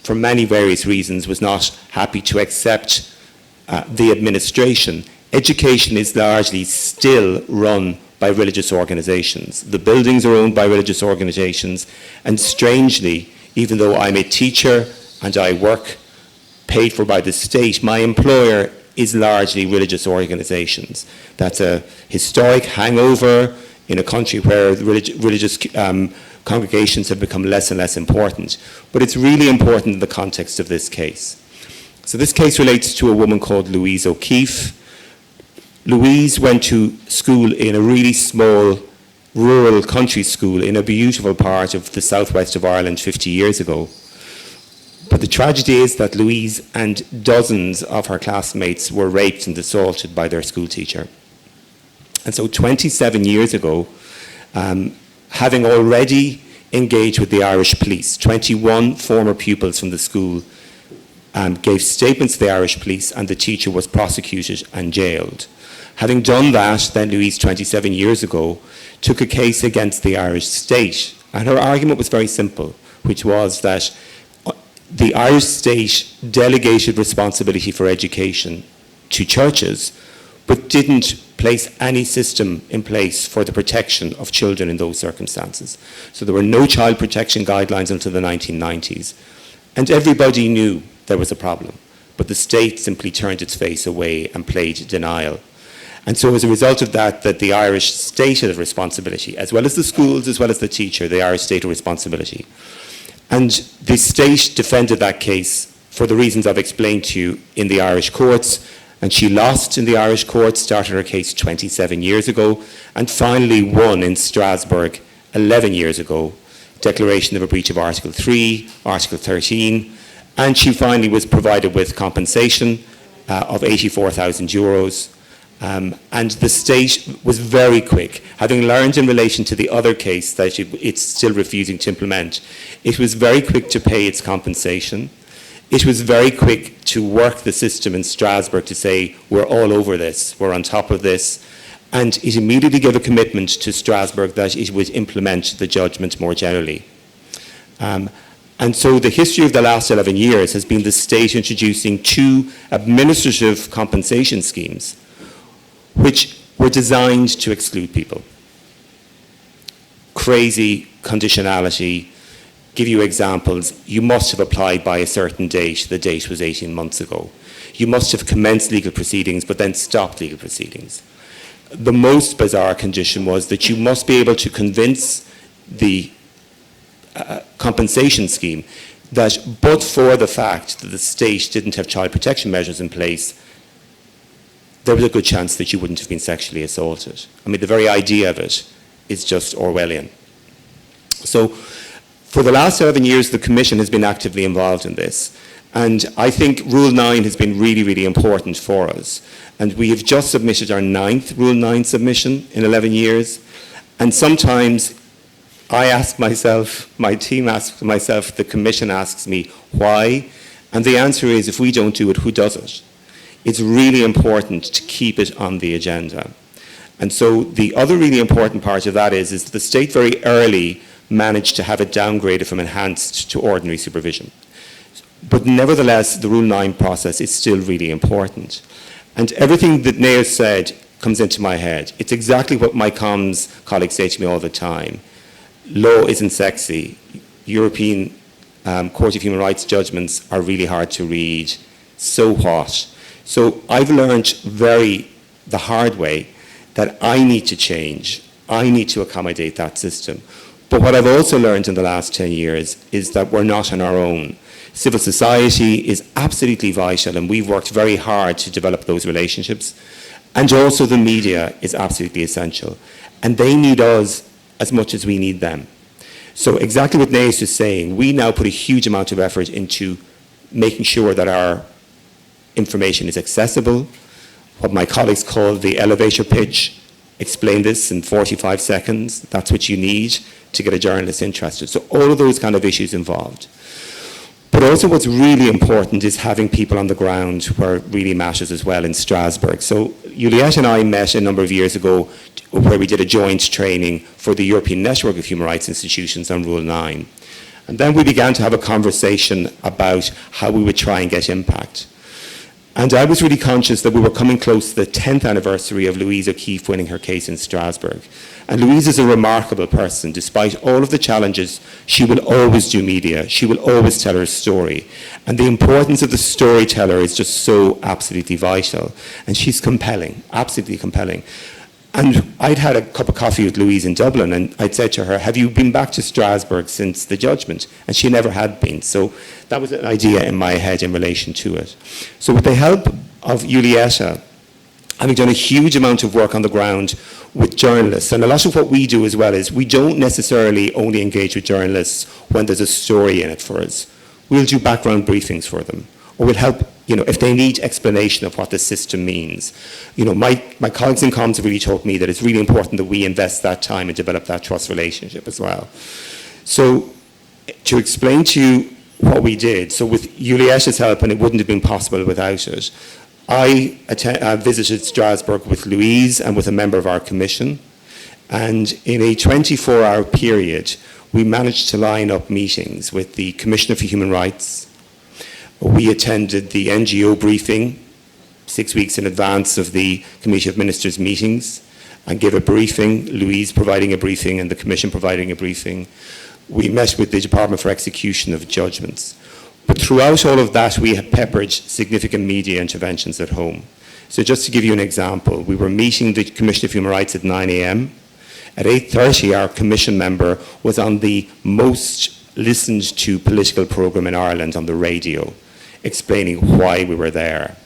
S4: for many various reasons, was not happy to accept the administration, education is largely still run by religious organisations. The buildings are owned by religious organisations, and strangely, even though I'm a teacher and I work paid for by the state, my employer is largely religious organisations. That's a historic hangover in a country where religious congregations have become less and less important. But it's really important in the context of this case. So this case relates to a woman called Louise O'Keefe. Louise went to school in a really small rural country school in a beautiful part of the southwest of Ireland 50 years ago. But the tragedy is that Louise and dozens of her classmates were raped and assaulted by their school teacher. And so 27 years ago, having already engaged with the Irish police, 21 former pupils from the school gave statements to the Irish police, and the teacher was prosecuted and jailed. Having done that, then Louise, 27 years ago, took a case against the Irish state. And her argument was very simple, which was that the Irish state delegated responsibility for education to churches, but didn't place any system in place for the protection of children in those circumstances. So there were no child protection guidelines until the 1990s. And everybody knew there was a problem, but the state simply turned its face away and played denial. And so as a result of that, the Irish state had a responsibility, as well as the schools, as well as the teacher, the Irish state had a responsibility. And the state defended that case for the reasons I've explained to you in the Irish courts, and she lost in the Irish courts, started her case 27 years ago, and finally won in Strasbourg 11 years ago, declaration of a breach of Article 3, Article 13, and she finally was provided with compensation of €84,000. And the state was very quick, having learned in relation to the other case that it's still refusing to implement. It was very quick to pay its compensation. It was very quick to work the system in Strasbourg to say, we're all over this, we're on top of this. And it immediately gave a commitment to Strasbourg that it would implement the judgment more generally. And so the history of the last 11 years has been the state introducing 2 administrative compensation schemes, which were designed to exclude people. Crazy conditionality. Give you examples. You must have applied by a certain date. The date was 18 months ago. You must have commenced legal proceedings, but then stopped legal proceedings. The most bizarre condition was that you must be able to convince the compensation scheme that but for the fact that the state didn't have child protection measures in place, there was a good chance that you wouldn't have been sexually assaulted. I mean, the very idea of it is just Orwellian. So for the last 11 years, the Commission has been actively involved in this. And I think Rule 9 has been really, really important for us. And we have just submitted our 9th Rule 9 submission in 11 years. And sometimes I ask myself, my team asks myself, the Commission asks me, why? And the answer is, if we don't do it, who does it? It's really important to keep it on the agenda. And so the other really important part of that is the state very early managed to have it downgraded from enhanced to ordinary supervision. But nevertheless, the Rule 9 process is still really important. And everything that Nair said comes into my head. It's exactly what my comms colleagues say to me all the time. Law isn't sexy. European Court of Human Rights judgments are really hard to read. So what? So I've learned the hard way that I need to change. I need to accommodate that system. But what I've also learned in the last 10 years is that we're not on our own. Civil society is absolutely vital, and we've worked very hard to develop those relationships. And also the media is absolutely essential. And they need us as much as we need them. So exactly what Naeus is saying, we now put a huge amount of effort into making sure that our information is accessible, what my colleagues call the elevator pitch. Explain this in 45 seconds. That's what you need to get a journalist interested. So all of those kind of issues involved. But also what's really important is having people on the ground where it really matters as well in Strasbourg. So Juliette and I met a number of years ago where we did a joint training for the European Network of Human Rights Institutions on Rule 9. And then we began to have a conversation about how we would try and get impact. And I was really conscious that we were coming close to the 10th anniversary of Louise O'Keeffe winning her case in Strasbourg. And Louise is a remarkable person. Despite all of the challenges, she will always do media. She will always tell her story. And the importance of the storyteller is just so absolutely vital. And she's compelling, absolutely compelling. And I'd had a cup of coffee with Louise in Dublin, and I'd said to her, have you been back to Strasbourg since the judgment? And she never had been. So that was an idea in my head in relation to it. So with the help of Juliette, having done a huge amount of work on the ground with journalists, and a lot of what we do as well is we don't necessarily only engage with journalists when there's a story in it for us. We'll do background briefings for them, or we'll help, if they need explanation of what the system means. My colleagues in comms have really told me that it's really important that we invest that time and develop that trust relationship as well. So to explain to you what we did, so with Juliette's help, and it wouldn't have been possible without it, I visited Strasbourg with Louise and with a member of our commission, and in a 24-hour period, we managed to line up meetings with the Commissioner for Human Rights. We attended the NGO briefing 6 weeks in advance of the Committee of Ministers meetings and gave a briefing, Louise providing a briefing and the Commission providing a briefing. We met with the Department for Execution of Judgments. But throughout all of that, we had peppered significant media interventions at home. So just to give you an example, we were meeting the Commissioner for Human Rights at 9 a.m. At 8:30, our Commission member was on the most listened to political programme in Ireland on the radio, explaining why we were there.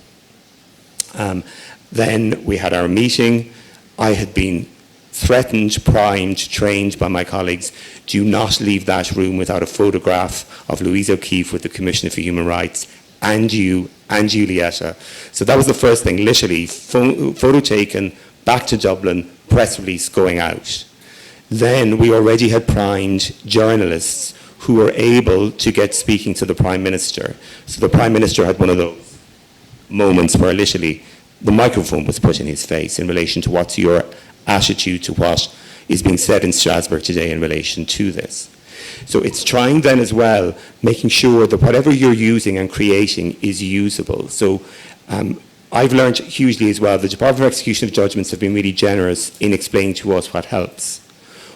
S4: Then we had our meeting. I had been threatened, primed, trained by my colleagues, do not leave that room without a photograph of Louise O'Keeffe with the Commissioner for Human Rights, and you, and Juliette. So that was the first thing, literally, photo taken, back to Dublin, press release going out. Then we already had primed journalists who were able to get speaking to the Prime Minister. So the Prime Minister had one of those moments where literally the microphone was put in his face in relation to what's your attitude to what is being said in Strasbourg today in relation to this. So it's trying then as well, making sure that whatever you're using and creating is usable. So I've learned hugely as well, the Department for Execution of Judgments have been really generous in explaining to us what helps.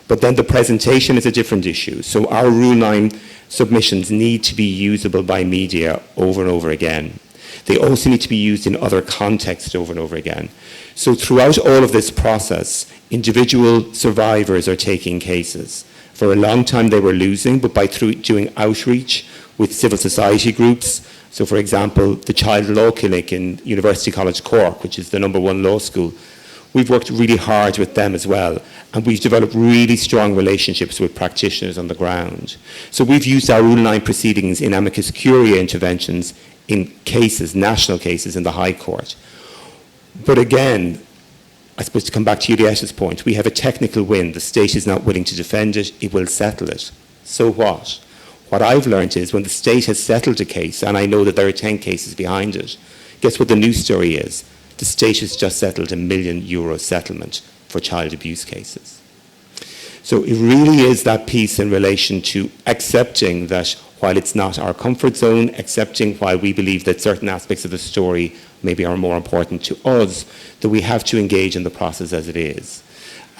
S4: But then the presentation is a different issue. So our Rule 9 submissions need to be usable by media over and over again. They also need to be used in other contexts over and over again. So throughout all of this process, individual survivors are taking cases. For a long time they were losing, but by doing outreach with civil society groups, so for example, the Child Law Clinic in University College Cork, which is the #1 law school, we've worked really hard with them as well, and we've developed really strong relationships with practitioners on the ground. So we've used our Rule 9 proceedings in amicus curiae interventions in cases, national cases in the High Court. But again, I suppose to come back to Juliette's point, we have a technical win. The state is not willing to defend it, it will settle it. So what? What I've learned is when the state has settled a case, and I know that there are 10 cases behind it, guess what the news story is? The state has just settled €1 million settlement for child abuse cases. So it really is that piece in relation to accepting that while it's not our comfort zone, accepting while we believe that certain aspects of the story maybe are more important to us, that we have to engage in the process as it is.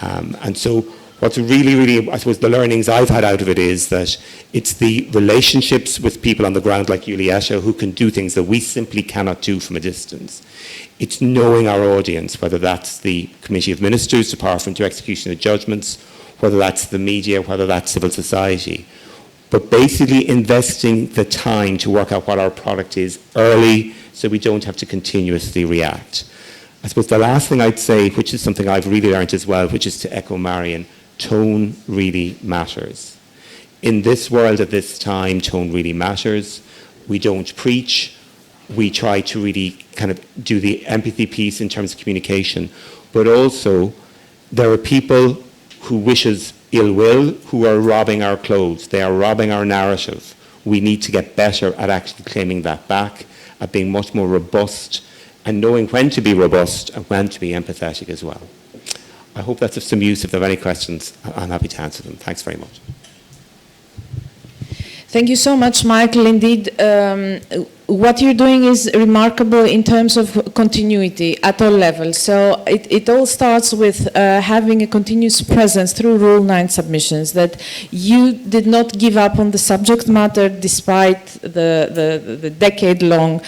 S4: And so what's really, I suppose the learnings I've had out of it is that it's the relationships with people on the ground like Juliette who can do things that we simply cannot do from a distance. It's knowing our audience, whether that's the Committee of Ministers, the Powerful into Execution of Judgments, whether that's the media, whether that's civil society. But basically investing the time to work out what our product is early so we don't have to continuously react. I suppose the last thing I'd say, which is something I've really learned as well, which is to echo Marion, tone really matters. In this world at this time, tone really matters. We don't preach. We try to really kind of do the empathy piece in terms of communication. But also, there are people who wish us ill will, who are robbing our clothes. They are robbing our narrative. we need to get better at actually claiming that back, at being much more robust, and knowing when to be robust and when to be empathetic as well. I hope that's of some use. If there are any questions, I'm happy to answer them. Thanks very much.
S1: Thank you so much, Michael. Indeed, what you're doing is remarkable in terms of continuity at all levels. So it all starts with having a continuous presence through Rule 9 submissions, that you did not give up on the subject matter despite the decade-long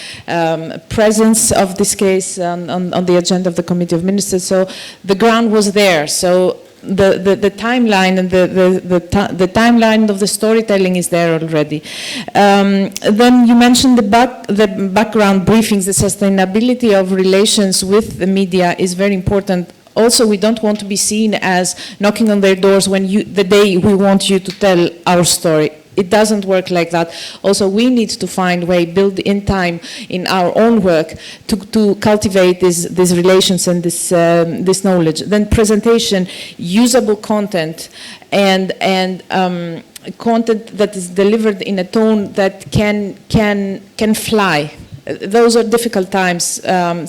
S1: presence of this case on the agenda of the Committee of Ministers. So the ground was there. So the timeline and the timeline of the storytelling is there already. Then you mentioned the background briefings. The sustainability of relations with the media is very important. Also, we don't want to be seen as knocking on their doors when the day we want you to tell our story. It doesn't work like that. Also, we need to find a way, build in time in our own work to cultivate these relations and this knowledge. Then presentation, usable content, and content that is delivered in a tone that can fly. Those are difficult times,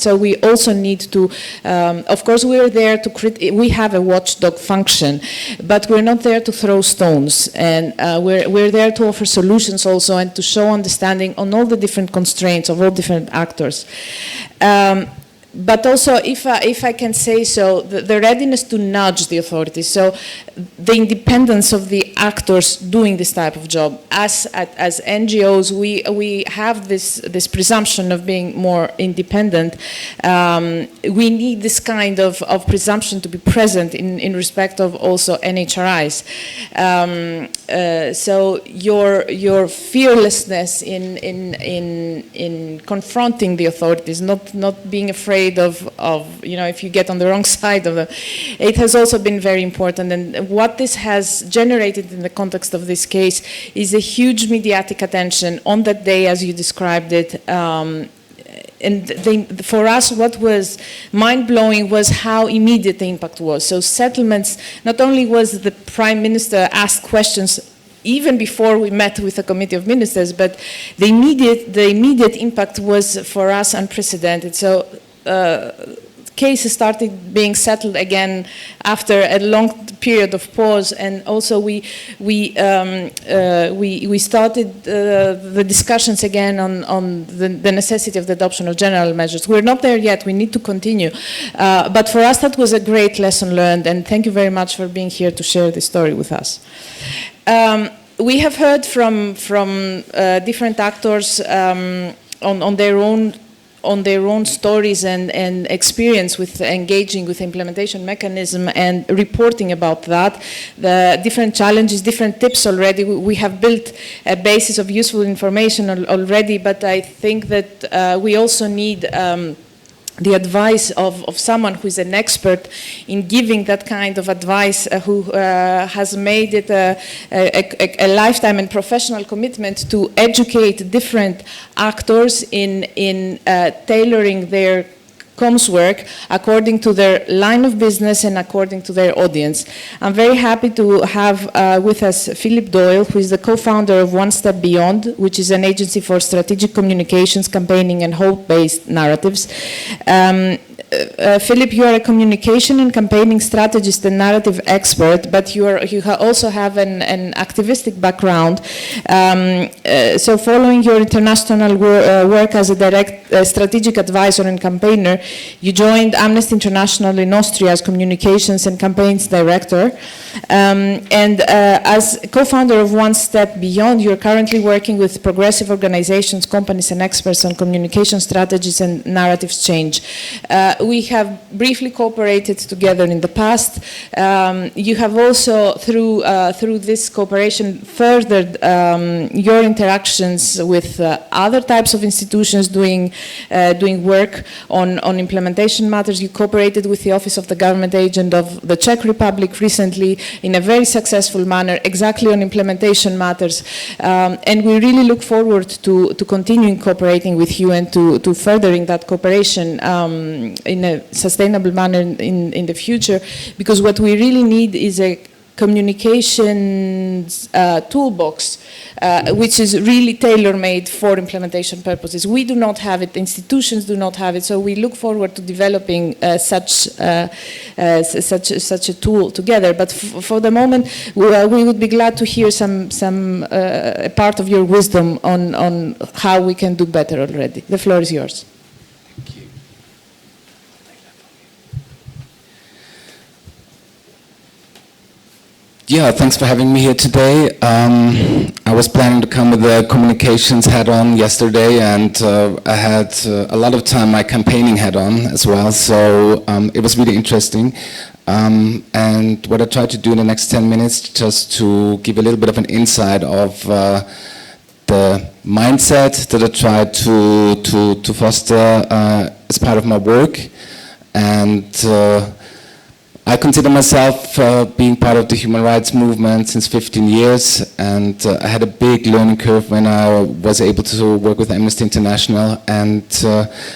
S1: so we also need to, of course we are there to, we have a watchdog function, but we're not there to throw stones, and we're there to offer solutions also and to show understanding on all the different constraints of all different actors. But also, if I can say so, the readiness to nudge the authorities, so the independence of the actors doing this type of job. As NGOs, we have this presumption of being more independent. We need this kind of presumption to be present in respect of also NHRIs. So your fearlessness in confronting the authorities, not being afraid of if you get on the wrong side of them, it has also been very important. And what this has generated in the context of this case is a huge mediatic attention on that day, as you described it. And for us, what was mind-blowing was how immediate the impact was. So settlements, not only was the Prime Minister asked questions even before we met with the Committee of Ministers, but the immediate impact was for us unprecedented. So cases started being settled again after a long period of pause, and also we started the discussions again on the necessity of the adoption of general measures. We're not there yet. We need to continue, but for us that was a great lesson learned, and thank you very much for being here to share this story with us. We have heard from different actors on their own stories and experience with engaging with the implementation mechanism and reporting about that, the different challenges, different tips already. We have built a basis of useful information already, but I think that we also need the advice of someone who is an expert in giving that kind of advice, who has made it a lifetime and professional commitment to educate different actors in tailoring their comms work according to their line of business and according to their audience. I'm very happy to have with us Philip Doyle, who is the co-founder of One Step Beyond, which is an agency for strategic communications, campaigning, and hope-based narratives. Philip, you are a communication and campaigning strategist and narrative expert, but you also have an activistic background. So following your international work as a direct strategic advisor and campaigner, you joined Amnesty International in Austria as communications and campaigns director. And as co-founder of One Step Beyond, you're currently working with progressive organizations, companies, and experts on communication strategies and narratives change. We have briefly cooperated together in the past. You have also, through this cooperation, furthered your interactions with other types of institutions doing work on implementation matters. You cooperated with the Office of the Government Agent of the Czech Republic recently in a very successful manner, exactly on implementation matters. And we really look forward to continuing cooperating with you and to furthering that cooperation in a sustainable manner in the future, because what we really need is a communications toolbox, which is really tailor-made for implementation purposes. We do not have it, institutions do not have it, so we look forward to developing such a tool together. But for the moment, we would be glad to hear some part of your wisdom on how we can do better already. The floor is yours.
S5: Yeah, thanks for having me here today. I was planning to come with the communications hat on yesterday, and I had a lot of time my campaigning hat on as well, so it was really interesting. And what I tried to do in the next 10 minutes, just to give a little bit of an insight of the mindset that I try to foster as part of my work. And I consider myself being part of the human rights movement since 15 years, and I had a big learning curve when I was able to work with Amnesty International, and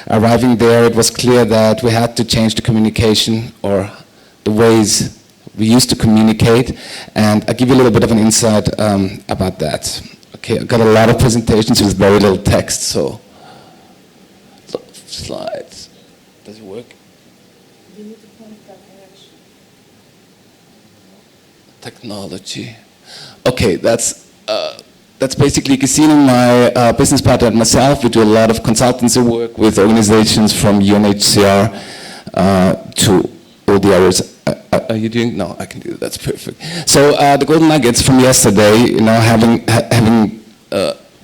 S5: arriving there it was clear that we had to change the communication or the ways we used to communicate, and I'll give you a little bit of an insight about that. Okay, I've got a lot of presentations with very little text, so slides. Does it work? Technology. Okay, that's basically Casino, my business partner and myself. We do a lot of consultancy work with organizations from UNHCR to all the others. Are you doing? No, I can do that. That's perfect. So the golden nuggets from yesterday, you know, having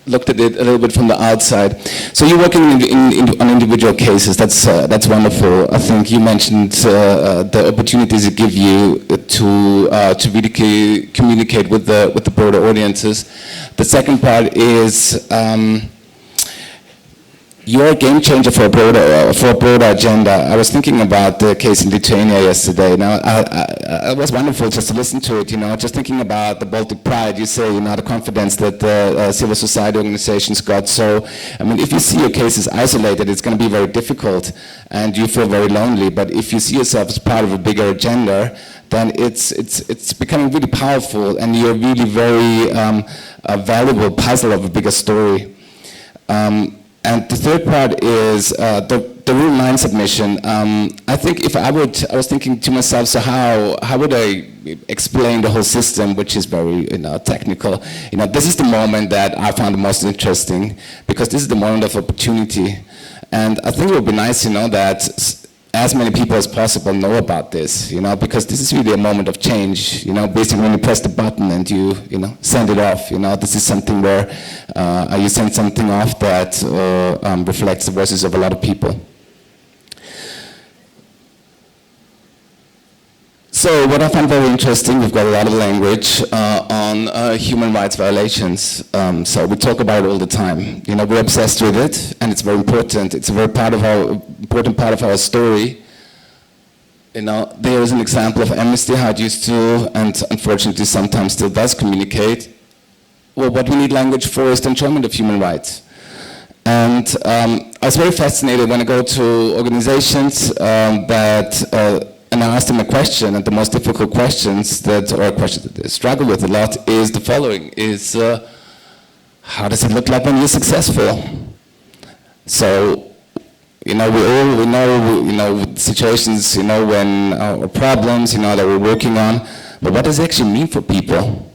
S5: looked at it a little bit from the outside. So you're working on individual cases. That's wonderful. I think you mentioned the opportunities it give you to really communicate with the broader audiences. The second part is you're a game changer for a broader agenda. I was thinking about the case in Lithuania yesterday. Now, it was wonderful just to listen to it, you know, just thinking about the Baltic Pride, you say, you know, the confidence that the civil society organizations got. So, I mean, if you see your cases isolated, it's going to be very difficult and you feel very lonely. But if you see yourself as part of a bigger agenda, then it's becoming really powerful and you're really very a valuable puzzle of a bigger story. And the third part is the rule 9 submission. I think if I was thinking to myself, so how would I explain the whole system, which is very, you know, technical. You know, this is the moment that I found the most interesting, because this is the moment of opportunity. And I think it would be nice, you know, that as many people as possible know about this, you know, because this is really a moment of change, you know, basically when you press the button and you know, send it off, you know, this is something where you send something off that reflects the voices of a lot of people. So what I find very interesting, we've got a lot of language on human rights violations. So we talk about it all the time. You know, we're obsessed with it, and it's very important. It's a very important part of our story. You know, there is an example of Amnesty, how it used to, and unfortunately sometimes still does communicate. Well, what we need language for is the enjoyment of human rights. And I was very fascinated when I go to organizations and I asked them a question, and the most difficult questions or a question that they struggle with a lot is the following, is how does it look like when you're successful? So, you know, we know, you know, situations, you know, when, or problems, you know, that we're working on, but what does it actually mean for people?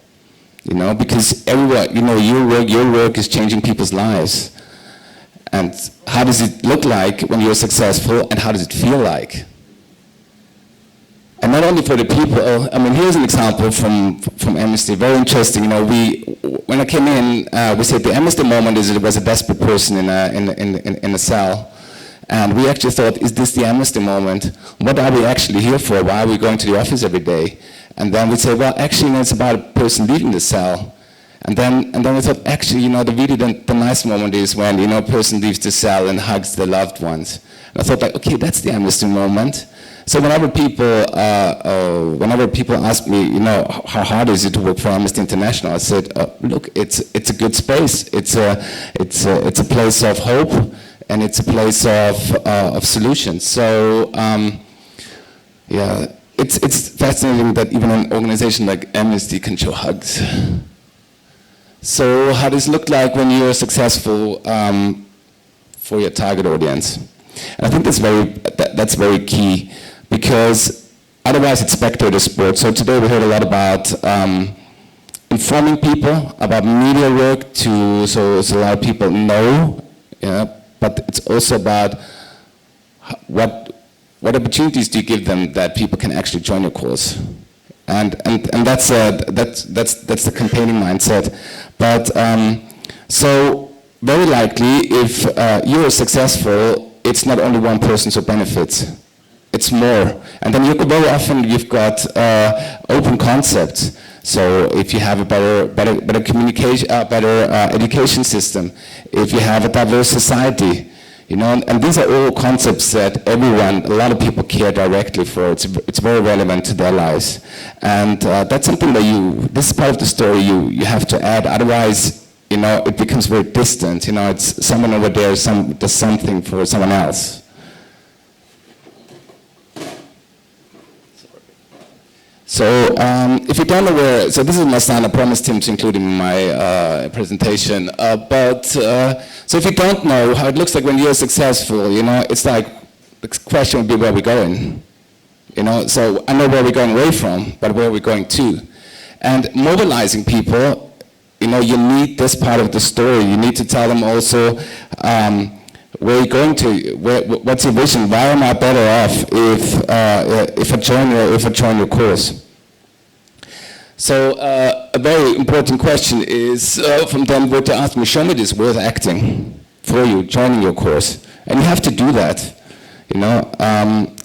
S5: You know, because everyone, you know, your work is changing people's lives. And how does it look like when you're successful, and how does it feel like? And not only for the people, I mean, here's an example from Amnesty, very interesting. You know, when I came in, we said the Amnesty moment was a desperate person in a cell. And we actually thought, is this the Amnesty moment? What are we actually here for? Why are we going to the office every day? And then we'd say, well, actually, you know, it's about a person leaving the cell. And then we thought, actually, you know, the nice moment is when, you know, a person leaves the cell and hugs their loved ones. And I thought, like, okay, that's the Amnesty moment. So whenever people ask me, you know, how hard is it to work for Amnesty International, I said, look, it's a good space. It's a place of hope, and it's a place of solutions. So yeah, it's fascinating that even an organization like Amnesty can show hugs. So how does it look like when you're successful for your target audience? And I think that's very key, because otherwise it's spectator sport. So today we heard a lot about informing people about media work so a lot of people know, but it's also about what opportunities do you give them that people can actually join your course. And that's the campaigning mindset. But so very likely, if you're successful, it's not only one person who benefits. It's more. And then very often you've got open concepts. So if you have a better communication, better education system, if you have a diverse society, and these are all concepts that a lot of people care directly for. It's very relevant to their lives. And that's something that this is part of the story you have to add. Otherwise, it becomes very distant. It's someone over there does something for someone else. So if you don't know so this is my son, I promised him to include him in my presentation. So if you don't know how it looks like when you're successful, it's like, the question would be where we're going. So I know where we're going away from, but where are we going to? And mobilizing people, you need this part of the story. You need to tell them also where you're going to, what's your vision? Why am I better off if I join your course? So a very important question is from them to ask me, show me this worth acting for you, joining your course. And you have to do that,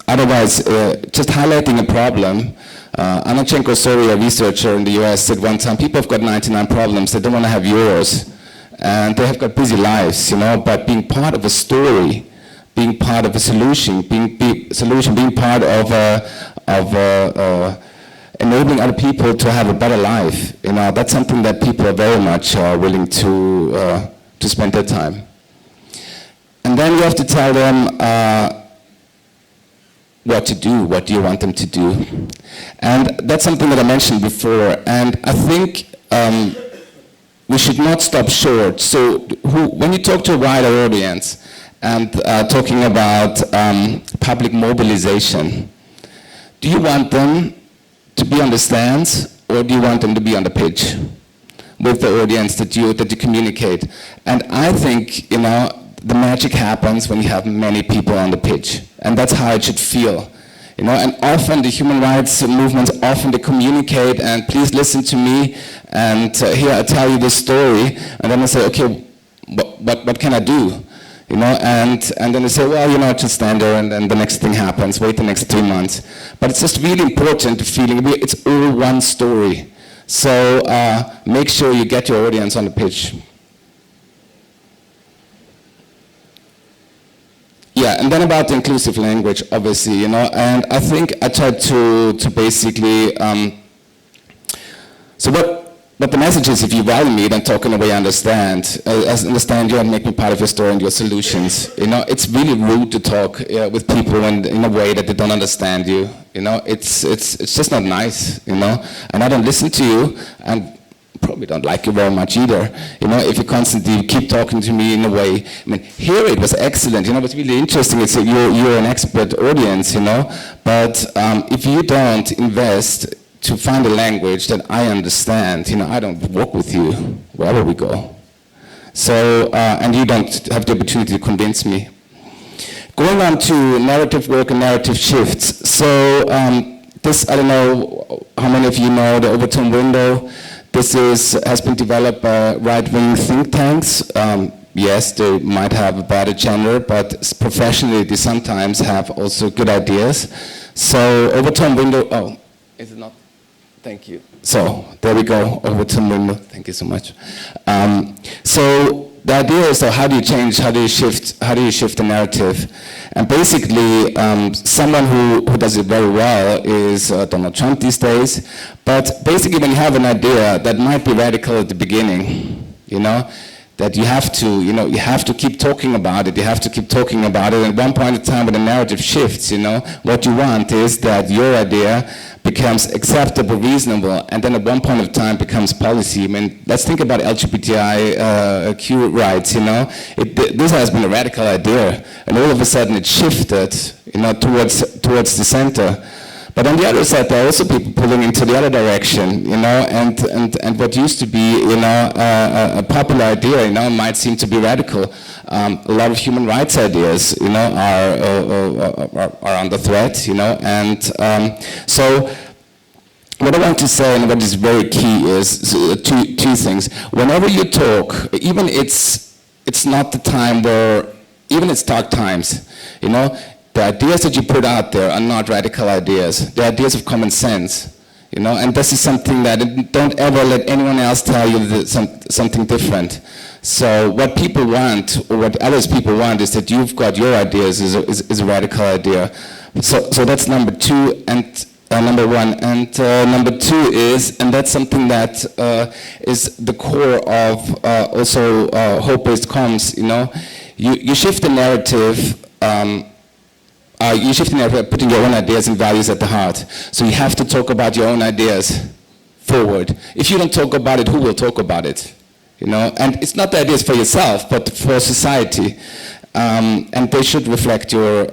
S5: otherwise, just highlighting a problem. Anna Cenko-Sori, a researcher in the US, said one time, people have got 99 problems, they don't want to have yours. And they have got busy lives, but being part of a story, being part of a solution, being part of enabling other people to have a better life, that's something that people are very much willing to spend their time. And then you have to tell them what to do, what do you want them to do. And that's something that I mentioned before, and I think we should not stop short. So when you talk to a wider audience and talking about public mobilization, do you want them to be on the stands, or do you want them to be on the pitch with the audience that you communicate? And I think, the magic happens when you have many people on the pitch, and that's how it should feel. And often the human rights movements, they communicate, and please listen to me, and here I tell you this story, and then I say, okay, what can I do? And then they say, well, just stand there, and then the next thing happens, wait the next 3 months. But it's just really important to feeling it's all one story. So make sure you get your audience on the pitch. Yeah, and then about the inclusive language, obviously, and I think I tried to basically, so what the message is, if you value me, then talk in a way I understand you and make me part of your story and your solutions. It's really rude to talk with people in a way that they don't understand you. It's just not nice, and I don't listen to you, and probably don't like you very much either, if you constantly keep talking to me in a way. Here it was excellent, what's really interesting is that you're an expert audience, but if you don't invest to find a language that I understand, I don't walk with you wherever we go. So, and you don't have the opportunity to convince me. Going on to narrative work and narrative shifts. So, this, I don't know how many of you know the Overton window. This has been developed by right-wing think tanks. Yes, they might have a bad agenda, but professionally they sometimes have also good ideas. So Overton window, is it not? Thank you. So there we go, Overton window. Thank you so much. So the idea is, how do you change, how do you shift the narrative? And basically, someone who does it very well is Donald Trump these days. But basically, when you have an idea that might be radical at the beginning, that you have to, you have to keep talking about it, you have to keep talking about it, and at one point in time when the narrative shifts, what you want is that your idea becomes acceptable, reasonable, and then at one point of time becomes policy. I mean, let's think about LGBTIQ rights, this has been a radical idea, and all of a sudden it shifted, towards the center. But on the other side, there are also people pulling into the other direction, and what used to be, a popular idea, might seem to be radical. A lot of human rights ideas, are under threat, and so what I want to say, and what is very key, is two things. Whenever you talk, even it's not the time where, even it's dark times, the ideas that you put out there are not radical ideas. They're ideas of common sense, and this is something that, don't ever let anyone else tell you that something different. So what people want, or what others people want, is that you've got your ideas is a radical idea. So that's number two, and number one. And number two is, and that's something that is the core of also hope-based comms, you shift the narrative, putting your own ideas and values at the heart. So you have to talk about your own ideas forward. If you don't talk about it, who will talk about it? And it's not the ideas for yourself, but for society. And they should reflect your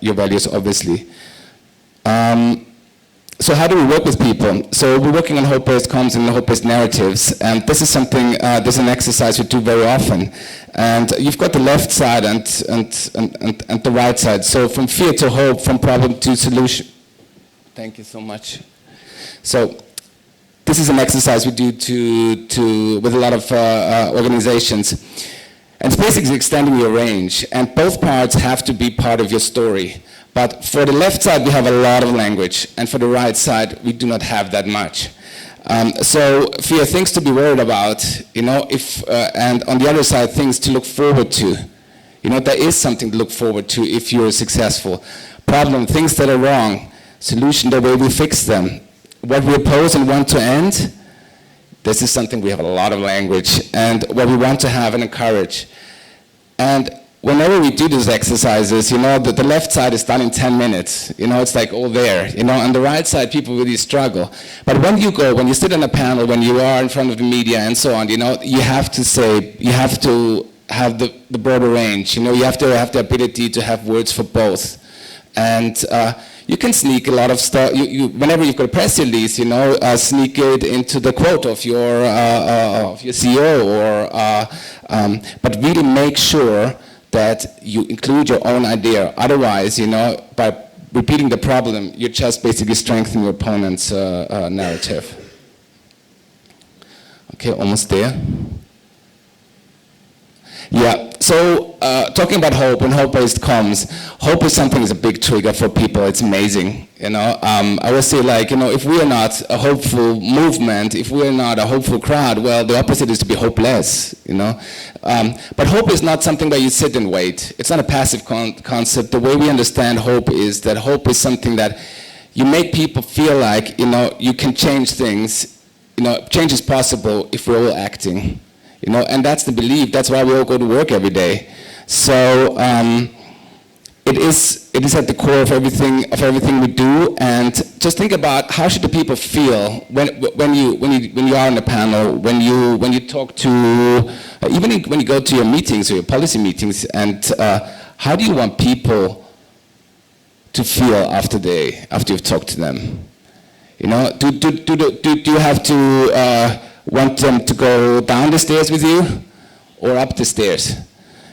S5: values, obviously. So how do we work with people? So we're working on hope-based comms and hope-based narratives, and this is something, this is an exercise we do very often. And you've got the left side and the right side. So from fear to hope, from problem to solution. Thank you so much. So this is an exercise we do with a lot of organizations. And it's basically extending your range, and both parts have to be part of your story. But for the left side, we have a lot of language, and for the right side, we do not have that much. So fear, things to be worried about, and on the other side, things to look forward to. There is something to look forward to if you're successful. Problem, things that are wrong. Solution, the way we fix them. What we oppose and want to end, this is something we have a lot of language, and what we want to have and encourage. And whenever we do these exercises, the left side is done in 10 minutes. It's like all there. On the right side, people really struggle. But when you sit on a panel, when you are in front of the media and so on, you have to have the broader range. You have to have the ability to have words for both. And you can sneak a lot of stuff. Whenever you've got a press release, sneak it into the quote of your CEO, but really make sure that you include your own idea. Otherwise, by repeating the problem, you're just basically strengthening your opponent's narrative. Okay, almost there. Yeah, so talking about hope and hope-based comms, hope is something that's a big trigger for people. It's amazing, I would say, if we are not a hopeful movement, if we are not a hopeful crowd, well, the opposite is to be hopeless, But hope is not something where you sit and wait. It's not a passive concept. The way we understand hope is that hope is something that you make people feel like, you can change things, change is possible if we're all acting. And that's the belief. That's why we all go to work every day. So it is at the core of everything we do. And just think about how should the people feel when you are on a panel, when you talk to, even when you go to your meetings or your policy meetings, and how do you want people to feel after you've talked to them? Do you have to want them to go down the stairs with you or up the stairs?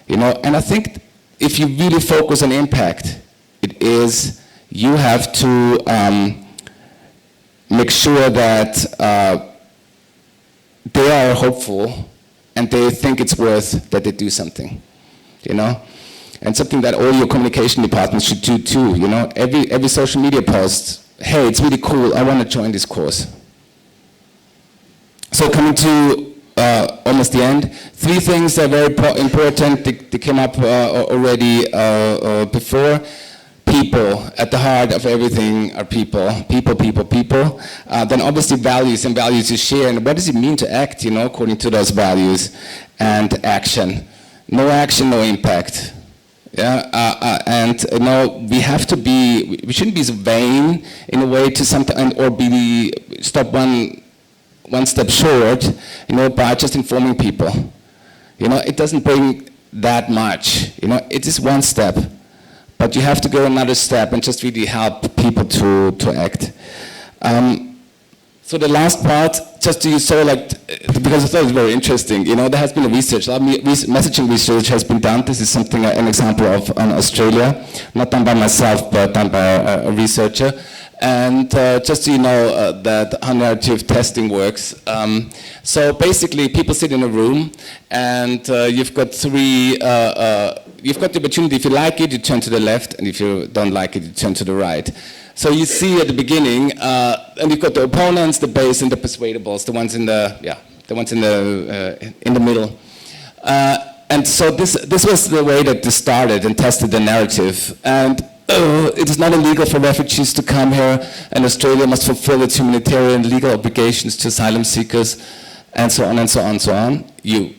S5: And I think if you really focus on impact, it is you have to make sure that they are hopeful and they think it's worth that they do something, and something that all your communication departments should do too. Every social media post, hey, it's really cool, I want to join this course. So coming to almost the end, 3 things that are very important. They came up already before. people, at the heart of everything are people, people, then obviously values and values you share. And what does it mean to act, according to those values? And action. No action, no impact. Yeah, we have to be, we shouldn't be so vain in a way to something, or stop one step short, by just informing people. It doesn't bring that much, it is one step. But you have to go another step and just really help people to act. So the last part, just to because I thought it was very interesting, there has been a research, a lot of messaging research has been done. This is something, an example of in Australia, not done by myself, but done by a researcher. And just so you know that how narrative testing works. So basically, people sit in a room, and you've got three, you've got the opportunity, if you like it, you turn to the left, and if you don't like it, you turn to the right. So you see at the beginning, and you've got the opponents, the base, and the persuadables, the ones in the middle. And so this was the way that this started and tested the narrative. And it is not illegal for refugees to come here, and Australia must fulfill its humanitarian legal obligations to asylum seekers, and so on and so on and so on. You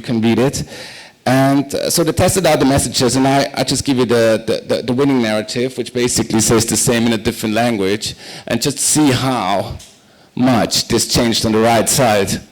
S5: can read it. And so they tested out the messages, and I just give you the winning narrative, which basically says the same in a different language, and just see how much this changed on the right side.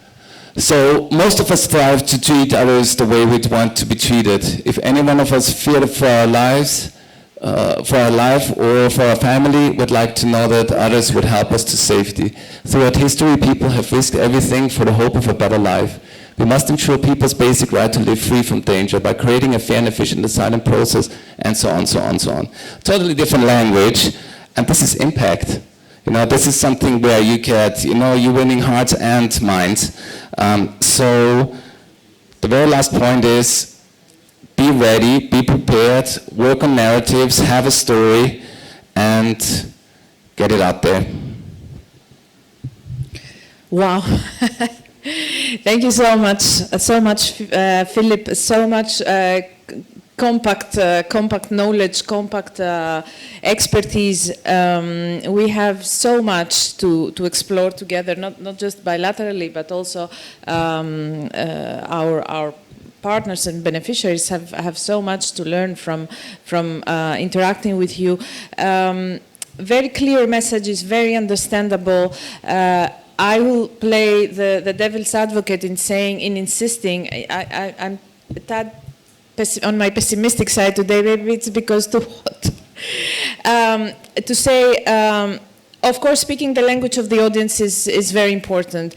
S5: So most of us strive to treat others the way we'd want to be treated. If any one of us feared for our lives, for our life or for our family, would like to know that others would help us to safety. Throughout history, people have risked everything for the hope of a better life. We must ensure people's basic right to live free from danger by creating a fair and efficient asylum process, and so on, so on, so on. Totally different language, and this is impact. This is something where you get, you're winning hearts and minds. So the very last point is, be ready, be prepared, work on narratives, have a story, and get it out there.
S1: Wow. Thank you so much, Philip, so much compact knowledge, compact expertise. We have so much to explore together, not just bilaterally, but also our partners and beneficiaries have so much to learn from interacting with you. Very clear messages, very understandable. I will play the devil's advocate in insisting. I'm a tad on my pessimistic side today. Maybe it's because too hot. To say, of course, speaking the language of the audience is very important.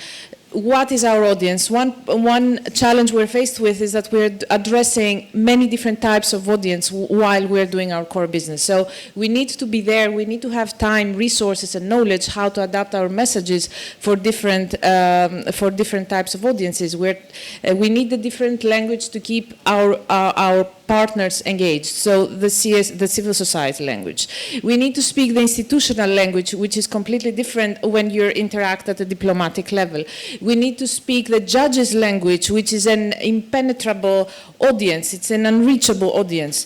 S1: What is our audience? One challenge we're faced with is that we're addressing many different types of audience while we're doing our core business. So we need to be there, we need to have time, resources, and knowledge how to adapt our messages for different types of audiences. We need the different language to keep our partners engaged, so the civil society language. We need to speak the institutional language, which is completely different when you interact at a diplomatic level. We need to speak the judge's language, which is an impenetrable audience, it's an unreachable audience.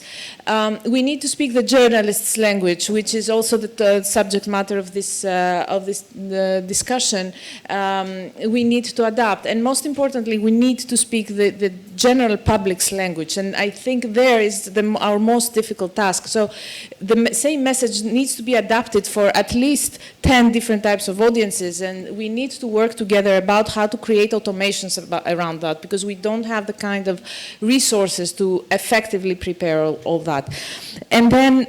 S1: We need to speak the journalist's language, which is also the subject matter of this discussion. We need to adapt, and most importantly, we need to speak the general public's language, and I think there is our most difficult task. So the same message needs to be adapted for at least 10 different types of audiences, and we need to work together about how to create automations around that, because we don't have the kind of resources to effectively prepare all that. And then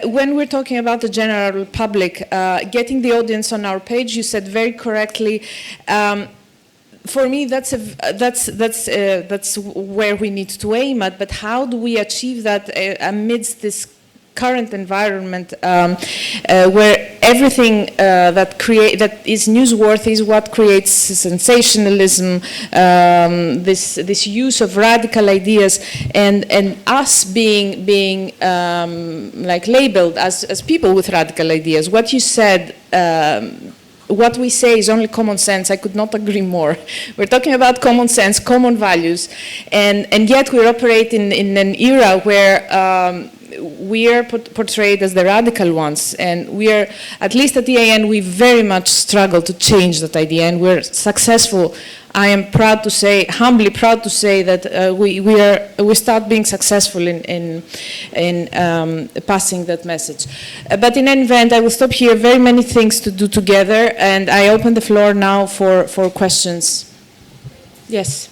S1: when we're talking about the general public, getting the audience on our page, you said very correctly, for me, that's where we need to aim at. But how do we achieve that amidst this current environment where everything that is newsworthy is what creates sensationalism, this use of radical ideas, and us being like labeled as people with radical ideas? What you said what we say is only common sense. I could not agree more. We're talking about common sense, common values, and yet we operate in an era where we are portrayed as the radical ones, and we are, at least at the EAN, we very much struggle to change that idea, and we're successful. I am proud to say, humbly proud to say that we start being successful in passing that message. But in any event, I will stop here. Very many things to do together, and I open the floor now for questions. Yes.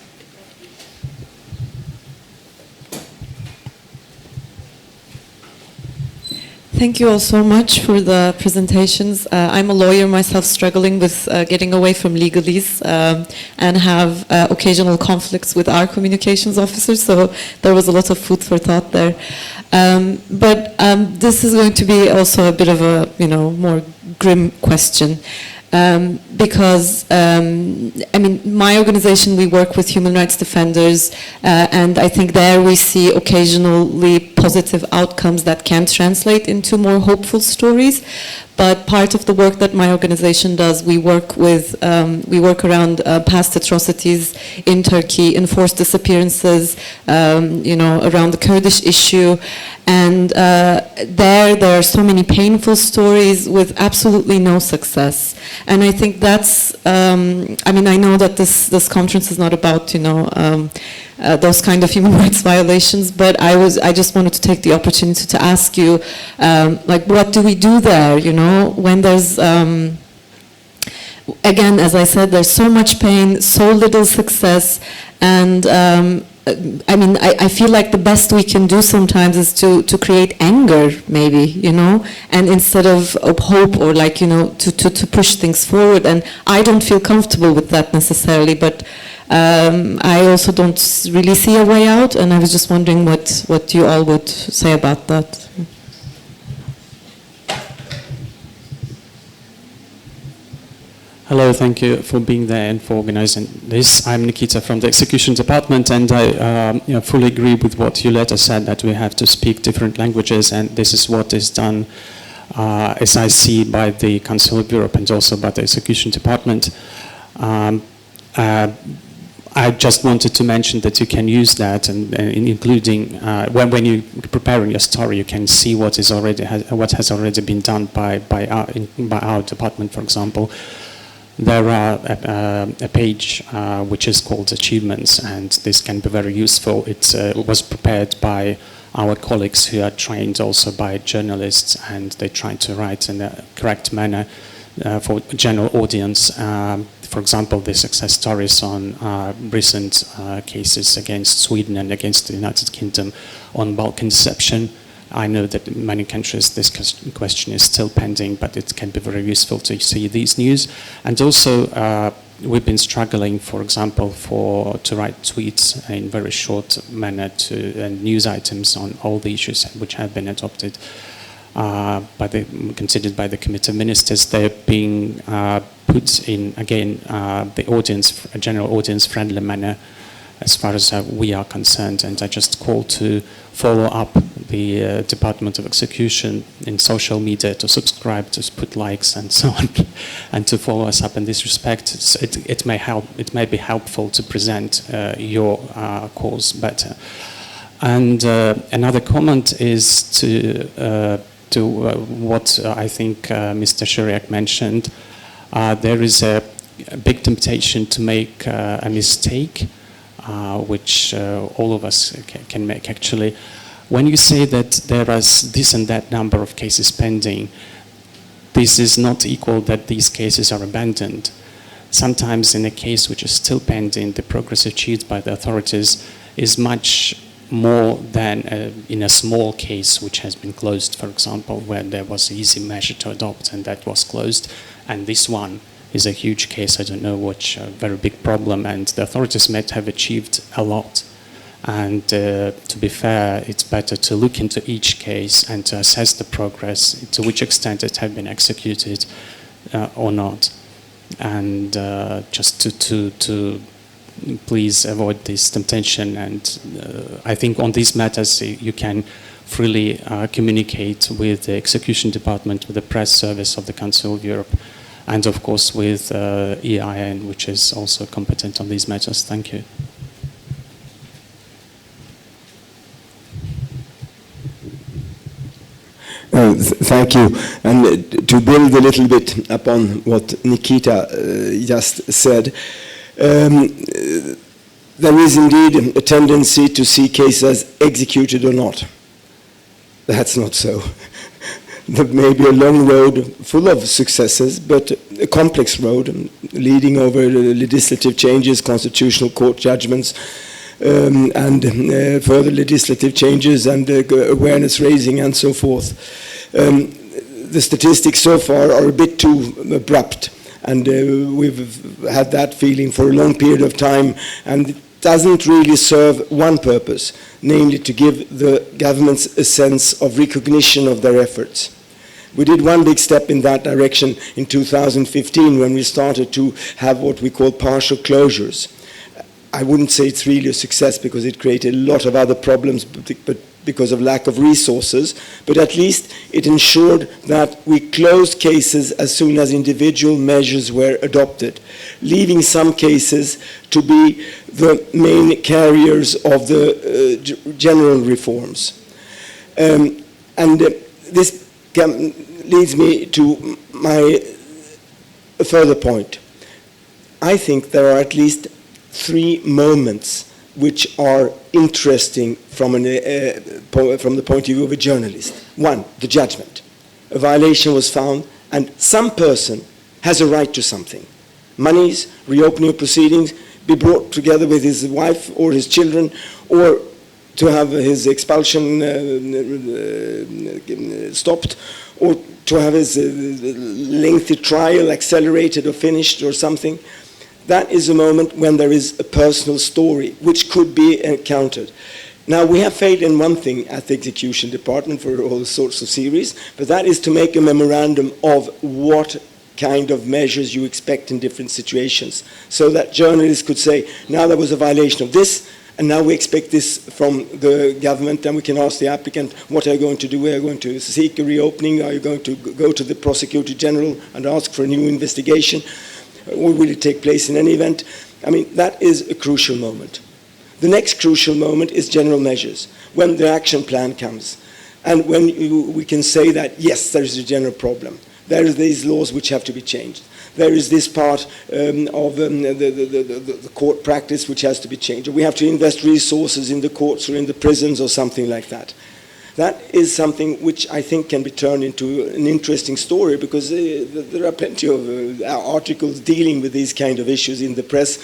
S6: Thank you all so much for the presentations. I'm a lawyer myself, struggling with getting away from legalese and have occasional conflicts with our communications officers, so there was a lot of food for thought there. But this is going to be also a bit of a, more grim question. Because, I mean, my organization, we work with human rights defenders, and I think there we see occasionally positive outcomes that can translate into more hopeful stories. But part of the work that my organization does, we work around past atrocities in Turkey, enforced disappearances, around the Kurdish issue, and there are so many painful stories with absolutely no success. And I think that's, I mean, I know that this conference is not about, those kind of human rights violations, but I just wanted to take the opportunity to ask you, like, what do we do there, when there's, again, as I said, there's so much pain, so little success, and I mean, I feel like the best we can do sometimes is to create anger, maybe, and instead of hope, or like, to push things forward. And I don't feel comfortable with that necessarily, but I also don't really see a way out, and I was just wondering what you all would say about that.
S7: Hello, thank you for being there and for organizing this. I'm Nikita from the Execution Department, and I fully agree with what Yuleta said, that we have to speak different languages, and this is what is done, as I see, by the Council of Europe and also by the Execution Department. I just wanted to mention that you can use that, and including when you're preparing your story, you can see what has already been done by our department, for example. There are a page which is called Achievements, and this can be very useful. It was prepared by our colleagues who are trained also by journalists, and they try to write in a correct manner for general audience. For example, the success stories on recent cases against Sweden and against the United Kingdom on Balkan deception. I know that in many countries this question is still pending, but it can be very useful to see these news. And also, we've been struggling, for example, to write tweets in very short manner and news items on all the issues which have been adopted, considered by the Committee of Ministers. They're being put in, again, a general audience-friendly manner, as far as we are concerned. And I just call to follow up the Department of Execution in social media, to subscribe, to put likes and so on, and to follow us up in this respect. It may be helpful to present your cause better. And another comment is to what I think Mr. Shuriak mentioned. There is a big temptation to make a mistake, which all of us can make, actually. When you say that there is this and that number of cases pending, this is not equal that these cases are abandoned. Sometimes in a case which is still pending, the progress achieved by the authorities is much more than in a small case which has been closed, for example, where there was an easy measure to adopt and that was closed. And this one is a huge case, I don't know which, very big problem, and the authorities might have achieved a lot. And to be fair, it's better to look into each case and to assess the progress, to which extent it has been executed or not. And just to please avoid this temptation. And I think on these matters you can freely communicate with the Execution Department, with the press service of the Council of Europe, and of course with EIN, which is also competent on these matters. Thank you.
S8: Thank you. And to build a little bit upon what Nikita just said, there is indeed a tendency to see cases executed or not. That's not so. There may be a long road full of successes, but a complex road leading over legislative changes, constitutional court judgments, and further legislative changes and awareness raising and so forth. The statistics so far are a bit too abrupt, and we've had that feeling for a long period of time, and it doesn't really serve one purpose, namely to give the governments a sense of recognition of their efforts. We did one big step in that direction in 2015 when we started to have what we call partial closures. I wouldn't say it's really a success because it created a lot of other problems, but because of lack of resources, but at least it ensured that we closed cases as soon as individual measures were adopted, leaving some cases to be the main carriers of the general reforms. This leads me to my further point. I think there are at least 3 moments which are interesting from the point of view of a journalist. 1, the judgment. A violation was found, and some person has a right to something. Monies, reopening of proceedings, be brought together with his wife or his children, or to have his expulsion stopped, or to have his lengthy trial accelerated or finished or something. That is a moment when there is a personal story which could be encountered. Now, we have failed in one thing at the execution department for all sorts of series, but that is to make a memorandum of what kind of measures you expect in different situations, so that journalists could say, now there was a violation of this, and now we expect this from the government, and we can ask the applicant, what are you going to do? Are you going to seek a reopening? Are you going to go to the Prosecutor General and ask for a new investigation? Or will it take place in any event? I mean, that is a crucial moment. The next crucial moment is general measures, when the action plan comes, and when we can say that, yes, there is a general problem. There are these laws which have to be changed. There is this part of the court practice which has to be changed. Or we have to invest resources in the courts or in the prisons or something like that. That is something which I think can be turned into an interesting story, because there are plenty of articles dealing with these kind of issues in the press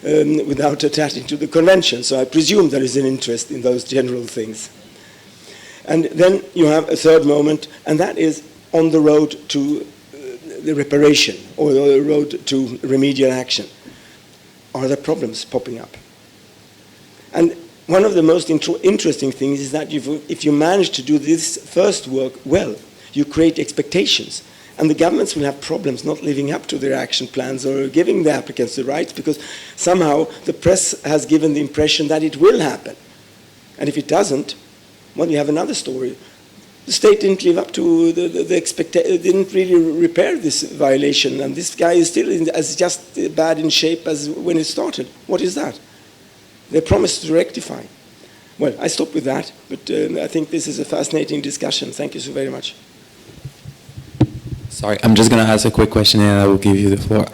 S8: without attaching to the convention. So I presume there is an interest in those general things. And then you have a third moment, and that is on the road to the reparation or the road to remedial action. Are there problems popping up? And one of the most interesting things is that if you manage to do this first work well, you create expectations. And the governments will have problems not living up to their action plans or giving the applicants the rights, because somehow the press has given the impression that it will happen. And if it doesn't, well, you have another story. The state didn't live up to the expectation, didn't really repair this violation, and this guy is still as just bad in shape as when it started. What is that? They promised to rectify. Well, I stop with that, but I think this is a fascinating discussion. Thank you so very much.
S9: Sorry, I'm just going to ask a quick question and I will give you the floor.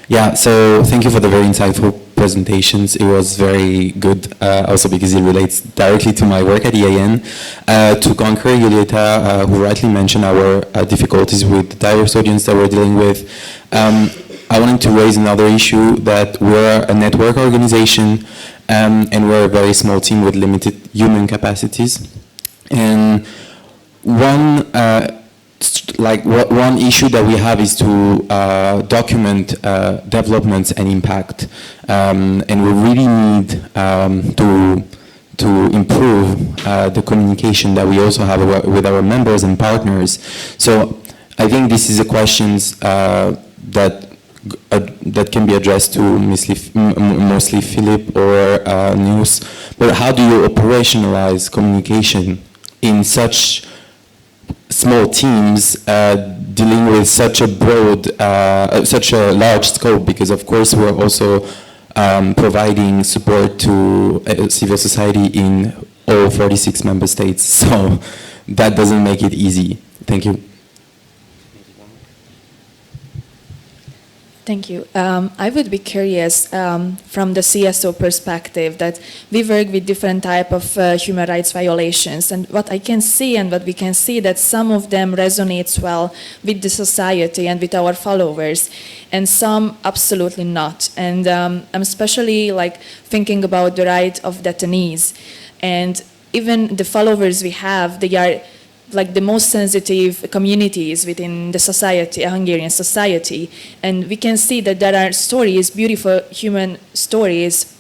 S9: Yeah, so thank you for the very insightful presentations. It was very good, also because it relates directly to my work at EIN. To concur, Julieta, who rightly mentioned our difficulties with the diverse audience that we're dealing with, I wanted to raise another issue, that we're a network organization and we're a very small team with limited human capacities. And one issue that we have is to document developments and impact, and we really need to improve the communication that we also have with our members and partners. So I think this is a questions that can be addressed to mostly Philip or News. But how do you operationalize communication in such small teams dealing with such a such a large scope, because of course we're also providing support to civil society in all 46 member states, so that doesn't make it easy. Thank you.
S10: Thank you. I would be curious from the CSO perspective that we work with different type of human rights violations, and what I can see and what we can see that some of them resonates well with the society and with our followers, and some absolutely not. And I'm especially like thinking about the right of detainees, and even the followers we have, they are like the most sensitive communities within the society, Hungarian society. And we can see that there are stories, beautiful human stories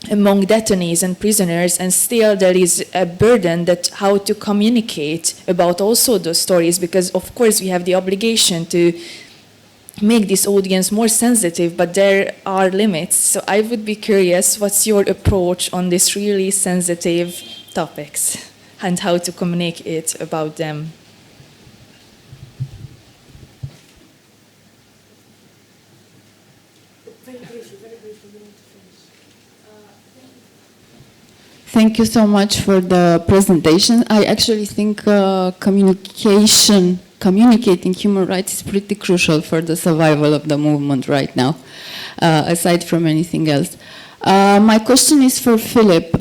S10: among detainees and prisoners, and still there is a burden that how to communicate about also those stories, because of course we have the obligation to make this audience more sensitive, but there are limits. So I would be curious, what's your approach on these really sensitive topics and how to communicate about them?
S11: Thank you so much for the presentation. I actually think communicating human rights is pretty crucial for the survival of the movement right now, aside from anything else. My question is for Philip.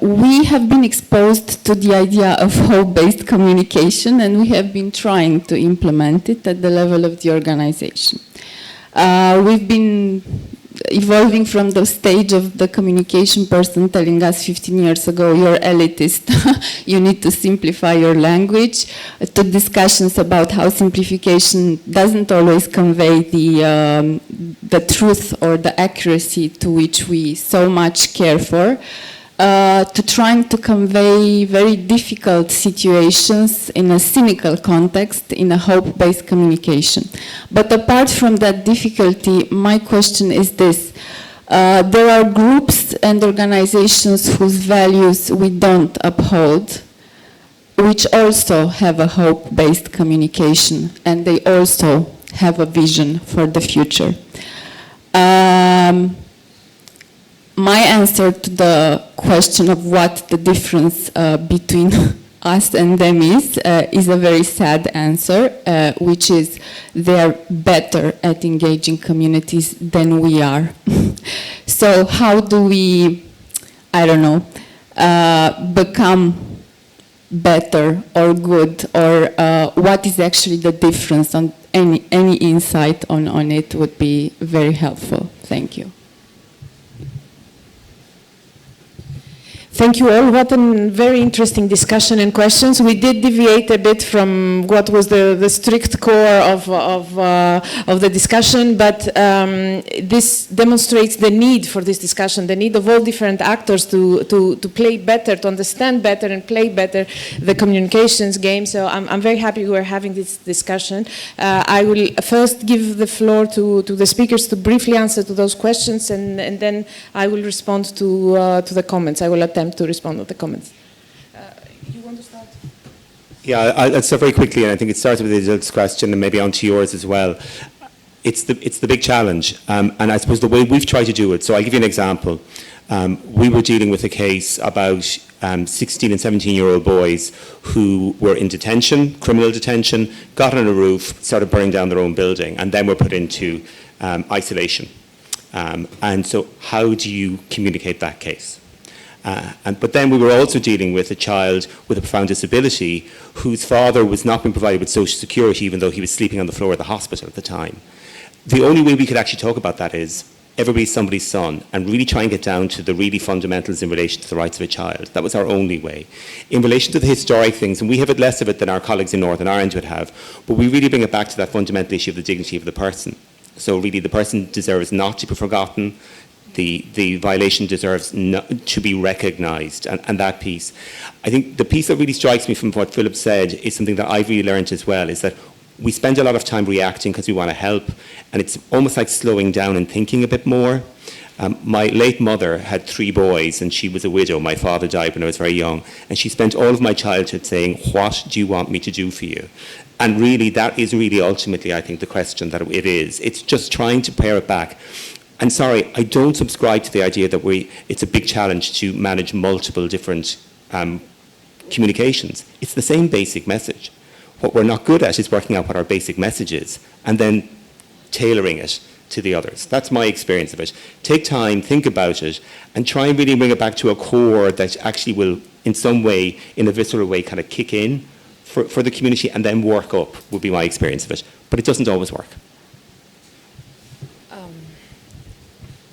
S11: We have been exposed to the idea of hope-based communication, and we have been trying to implement it at the level of the organization. We've been evolving from the stage of the communication person telling us 15 years ago, you're elitist, you need to simplify your language, to discussions about how simplification doesn't always convey the truth or the accuracy to which we so much care for, to trying to convey very difficult situations in a cynical context, in a hope-based communication. But apart from that difficulty, my question is this. There are groups and organizations whose values we don't uphold, which also have a hope-based communication, and they also have a vision for the future. My answer to the question of what the difference between us and them is a very sad answer, which is they're better at engaging communities than we are. So how do we, I don't know, become better or good, or what is actually the difference? On any insight on it would be very helpful. Thank you.
S1: Thank you all. What a very interesting discussion and questions. We did deviate a bit from what was the strict core of the discussion, but this demonstrates the need for this discussion, the need of all different actors to play better, to understand better and play better the communications game. So I'm very happy we're having this discussion. I will first give the floor to the speakers to briefly answer to those questions, and then I will respond to the comments. I will attempt to respond to the comments. You want to start?
S4: Yeah, I'll start very quickly, and I think it starts with Adil's question and maybe onto yours as well. It's the big challenge, and I suppose the way we've tried to do it, so I'll give you an example. We were dealing with a case about 16 and 17-year-old boys who were in detention, criminal detention, got on a roof, started burning down their own building, and then were put into isolation. And so how do you communicate that case? But then we were also dealing with a child with a profound disability whose father was not being provided with social security, even though he was sleeping on the floor of the hospital at the time. The only way we could actually talk about that is everybody's somebody's son, and really try and get down to the really fundamentals in relation to the rights of a child. That was our only way. In relation to the historic things, and we have less of it than our colleagues in Northern Ireland would have, but we really bring it back to that fundamental issue of the dignity of the person. So really the person deserves not to be forgotten. The violation deserves to be recognised, and that piece. I think the piece that really strikes me from what Philip said is something that I've really learned as well, is that we spend a lot of time reacting because we want to help, and it's almost like slowing down and thinking a bit more. My late mother had 3 boys and she was a widow. My father died when I was very young, and she spent all of my childhood saying, what do you want me to do for you? And really, that is really ultimately, I think, the question that it is. It's just trying to pare it back. And sorry, I don't subscribe to the idea that it's a big challenge to manage multiple different communications. It's the same basic message. What we're not good at is working out what our basic message is and then tailoring it to the others. That's my experience of it. Take time, think about it, and try and really bring it back to a core that actually will, in some way, in a visceral way, kind of kick in for the community and then work up, would be my experience of it. But it doesn't always work.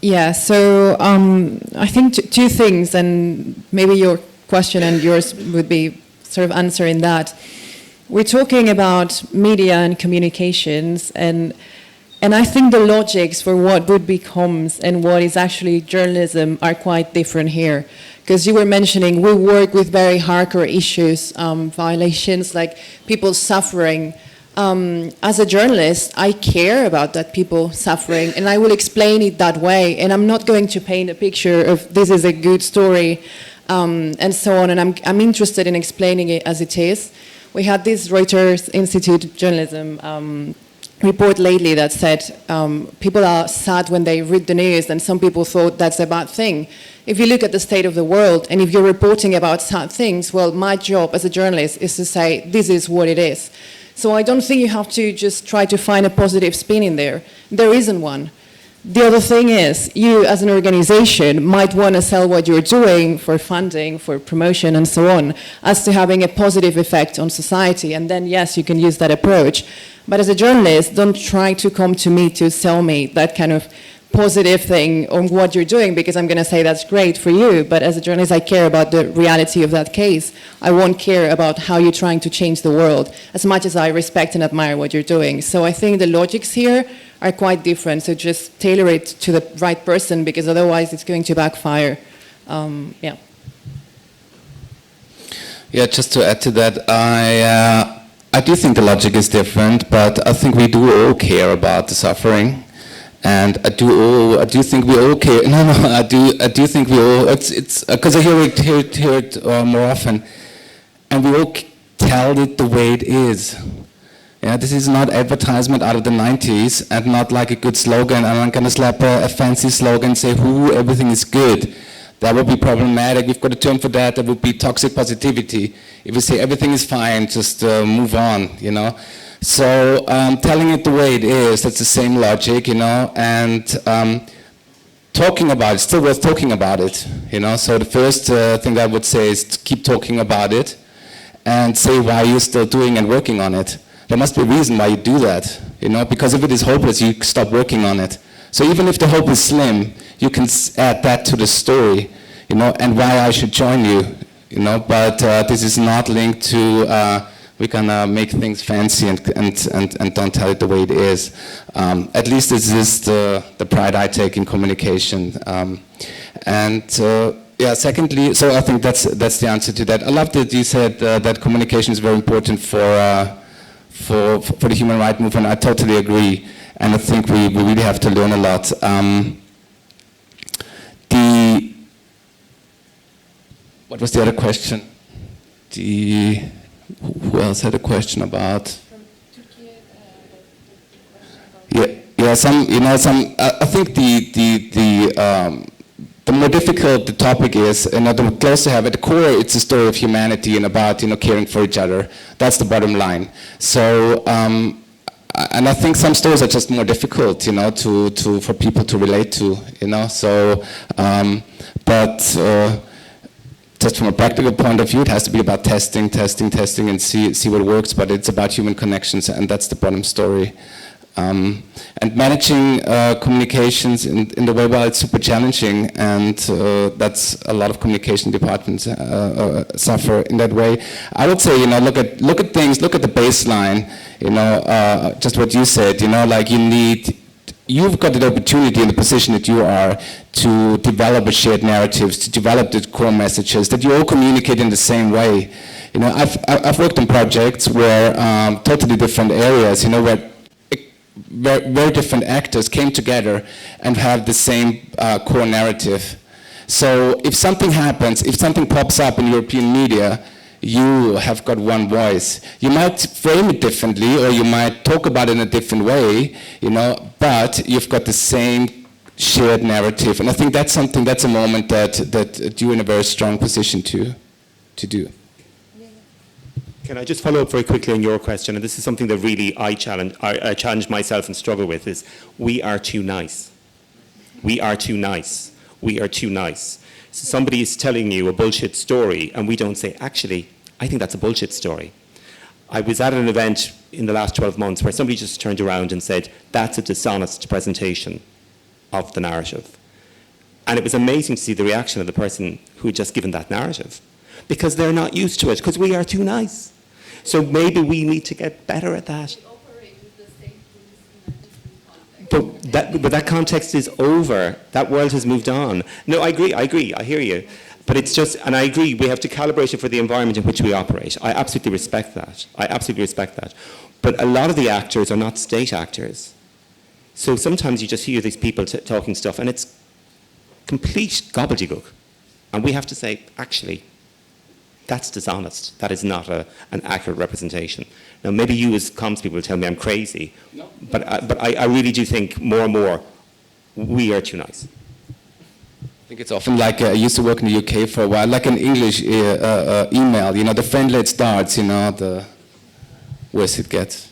S2: Yeah, so I think two things, and maybe your question and yours would be sort of answering that. We're talking about media and communications, and I think the logics for what would be comms and what is actually journalism are quite different here. Because you were mentioning we work with very hardcore issues, violations, like people suffering. As a journalist, I care about that people suffering, and I will explain it that way. And I'm not going to paint a picture of this is a good story, and so on. And I'm interested in explaining it as it is. We had this Reuters Institute journalism report lately that said people are sad when they read the news, and some people thought that's a bad thing. If you look at the state of the world, and if you're reporting about sad things, well, my job as a journalist is to say this is what it is. So I don't think you have to just try to find a positive spin in there. There isn't one. The other thing is, you as an organization might want to sell what you're doing for funding, for promotion, and so on, as to having a positive effect on society. And then, yes, you can use that approach. But as a journalist, don't try to come to me to sell me that kind of positive thing on what you're doing, because I'm going to say that's great for you, but as a journalist I care about the reality of that case. I won't care about how you're trying to change the world as much as I respect and admire what you're doing. So I think the logics here are quite different, so just tailor it to the right person, because otherwise it's going to backfire. Yeah.
S5: Yeah, just to add to that, I do think the logic is different, but I think we do all care about the suffering. And I do think we all care. I do think we all. It's because I hear it more often, and we all tell it the way it is. Yeah, this is not advertisement out of the 90s, and not like a good slogan. And I'm gonna slap a fancy slogan and say, "Who everything is good." That would be problematic. We've got a term for that. That would be toxic positivity. If we say everything is fine, just move on. You know. So telling it the way it is, that's the same logic, you know, and talking about it, still worth talking about it, you know. So the first thing I would say is to keep talking about it and say why you're still doing and working on it. There must be a reason why you do that, you know, because if it is hopeless, you stop working on it. So even if the hope is slim, you can add that to the story, you know, and why I should join you, you know, but this is not linked to we're gonna make things fancy and don't tell it the way it is. At least this is the pride I take in communication. Yeah, secondly, so I think that's the answer to that. I love that you said that communication is very important for the human rights movement. I totally agree, and I think we really have to learn a lot. What was the other question? Who else had a question about? Yeah. I think the more difficult the topic is, and the closer to have at the core, it's a story of humanity and about caring for each other. That's the bottom line. So, and I think some stories are just more difficult, for people to relate to, So, just from a practical point of view, it has to be about testing, and see what works. But it's about human connections, and that's the bottom story. And managing communications in the way, well, it's super challenging, and that's a lot of communication departments suffer in that way. I would say, look at things, look at the baseline. Just what you said. You've got the opportunity in the position that you are to develop a shared narratives, to develop the core messages, that you all communicate in the same way. I've worked on projects where totally different areas, where very different actors came together and have the same core narrative. So if something happens, if something pops up in European media, you have got one voice. You might frame it differently, or you might talk about it in a different way, you know, but you've got the same shared narrative. And I think that's something, that's a moment that you're in a very strong position to do.
S4: Can I just follow up very quickly on your question? And this is something that really I challenge myself and struggle with, is we are too nice. We are too nice. We are too nice. So somebody is telling you a bullshit story, and we don't say, actually, I think that's a bullshit story. I was at an event in the last 12 months where somebody just turned around and said, that's a dishonest presentation of the narrative. And it was amazing to see the reaction of the person who had just given that narrative, because they're not used to it, because we are too nice. So maybe we need to get better at that. But that context is over. That world has moved on. No, I agree, I hear you. But it's just, and I agree, we have to calibrate it for the environment in which we operate. I absolutely respect that. I absolutely respect that. But a lot of the actors are not state actors. So sometimes you just hear these people talking stuff, and it's complete gobbledygook. And we have to say, actually, that's dishonest. That is not an accurate representation. Now, maybe you as comms people will tell me I'm crazy, no. but I really do think more and more we are too nice.
S5: I think it's often like, I used to work in the UK for a while, like an English email, you know, the friendly starts, you know, the worse it gets.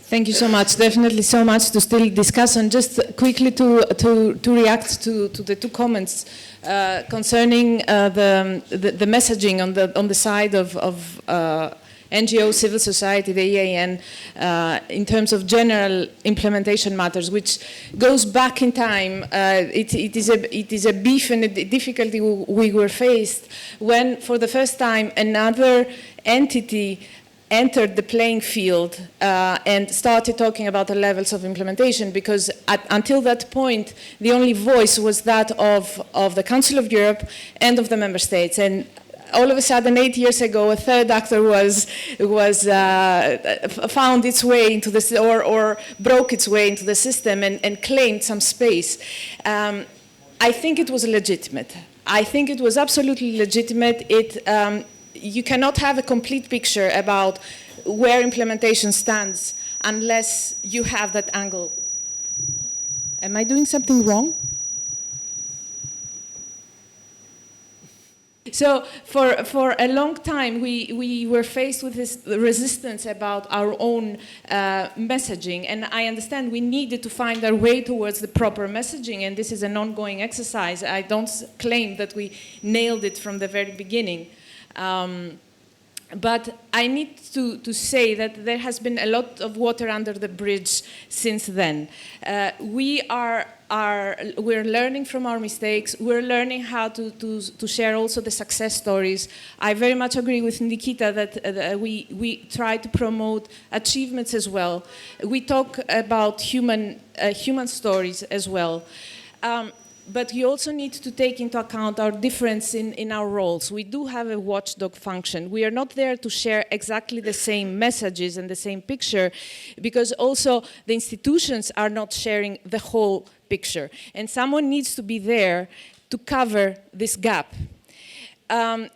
S1: Thank you so much. Definitely so much to still discuss. And just quickly to react to the two comments concerning the messaging on the side of NGO, civil society, the EAN, in terms of general implementation matters, which goes back in time. It is a beef and a difficulty we were faced when, for the first time, another entity entered the playing field and started talking about the levels of implementation, because until that point, the only voice was that of the Council of Europe and of the member states. And all of a sudden, 8 years ago, a third actor found its way into the, or broke its way into the system and claimed some space. I think it was legitimate. I think it was absolutely legitimate. You cannot have a complete picture about where implementation stands unless you have that angle. Am I doing something wrong? So for a long time, we were faced with this resistance about our own messaging. And I understand we needed to find our way towards the proper messaging. And this is an ongoing exercise. I don't claim that we nailed it from the very beginning. But I need to say that there has been a lot of water under the bridge since then. We're learning from our mistakes. We're learning how to share also the success stories. I very much agree with Nikita that we try to promote achievements as well. We talk about human stories as well. But you also need to take into account our difference in our roles. We do have a watchdog function. We are not there to share exactly the same messages and the same picture, because also the institutions are not sharing the whole picture. And someone needs to be there to cover this gap. And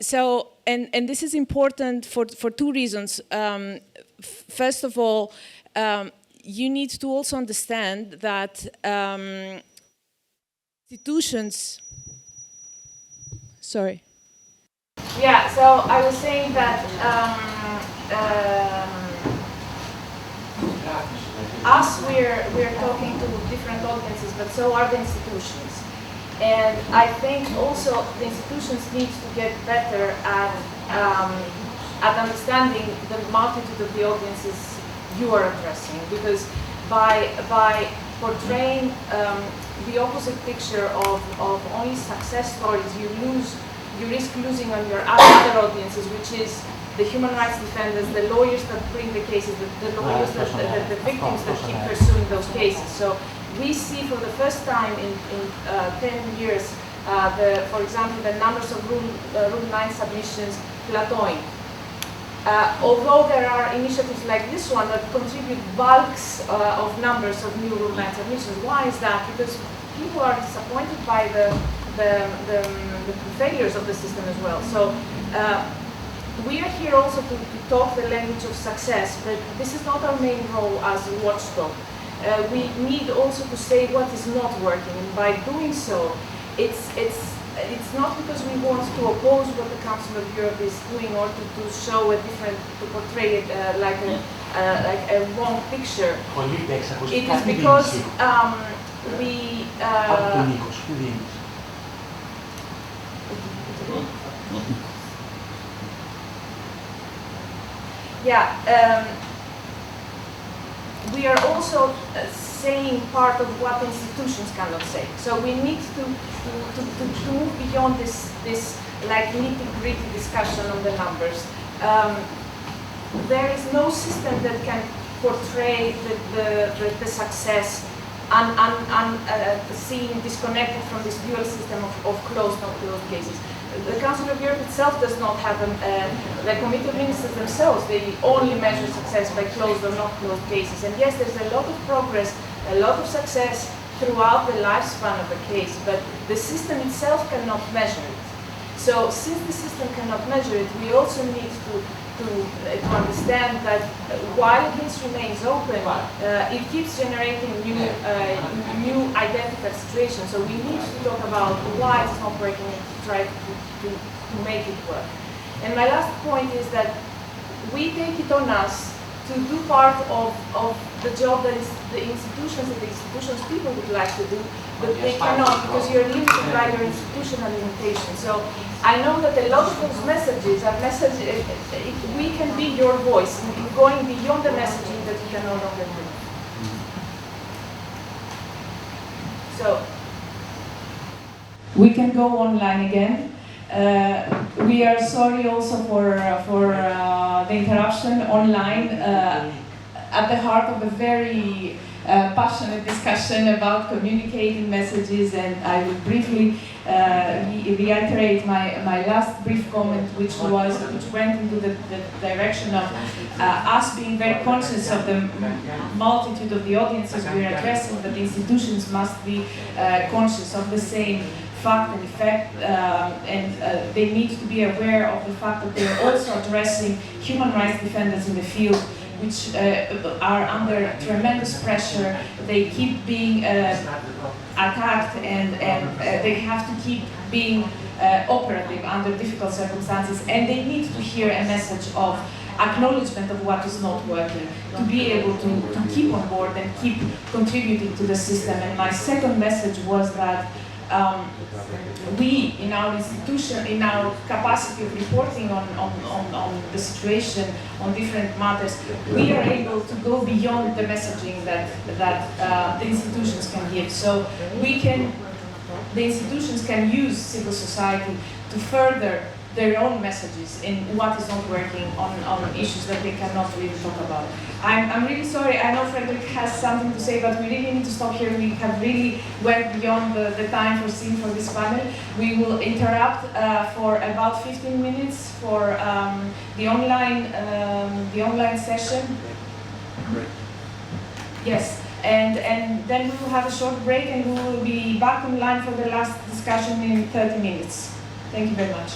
S1: this is important for two reasons. First of all, you need to also understand that institutions, sorry. Yeah, so I was saying that we're talking to different audiences, but so are the institutions. And I think also the institutions need to get better at understanding the multitude of the audiences you are addressing, because by portraying the opposite picture of only success stories, you risk losing on your other audiences, which is the human rights defenders, the lawyers that bring the cases, the lawyers, the victims that keep pursuing those cases. So we see for the first time in 10 years, for example, the numbers of Rule 9 submissions plateauing. Although there are initiatives like this one that contribute bulks of numbers of new room night admissions. Why is that? Because people are disappointed by the failures of the system as well. So we are here also to talk the language of success, but this is not our main role as a watchdog. We need also to say what is not working, and by doing so, it's not because we want to oppose what the Council of Europe is doing or to show a different, to portray it like a wrong picture. It is because we. We are also saying part of what institutions cannot say. So we need to move beyond this like nitty-gritty discussion on the numbers. There is no system that can portray the success and seen disconnected from this dual system of closed and closed cases. The Council of Europe itself does not have the Committee of Ministers themselves, they only measure success by closed or not closed cases. And yes, there's a lot of progress, a lot of success throughout the lifespan of a case, but the system itself cannot measure it. So since the system cannot measure it, we also need to understand that while a case remains open, it keeps generating new identical situations. So we need to talk about why it's not working and to try to make it work. And my last point is that we take it on us to do part of the job that is the institutions people would like to do, but they cannot because you're limited by your institutional limitations. So I know that a lot of those messages are messages, we can be your voice, going beyond the messaging that you can no longer do. So we can go online again. We are sorry also for the interruption online at the heart of a very passionate discussion about communicating messages, and I will briefly reiterate my last brief comment, which went into the direction of us being very conscious of the multitude of the audiences we are addressing, but the institutions must be conscious of the same fact and effect, and they need to be aware of the fact that they are also addressing human rights defenders in the field, which are under tremendous pressure. They keep being attacked, and they have to keep being operative under difficult circumstances, and they need to hear a message of acknowledgement of what is not working, to be able to keep on board and keep contributing to the system. And my second message was that we, in our institution, in our capacity of reporting on the situation, on different matters, we are able to go beyond the messaging that the institutions can give. So the institutions can use civil society to further their own messages in what is not working on issues that they cannot really talk about. I'm really sorry, I know Frederick has something to say, but we really need to stop here. We have really went beyond the time foreseen for this panel. We will interrupt for about 15 minutes for the online session. Yes, and then we will have a short break, and we will be back online for the last discussion in 30 minutes. Thank you very much.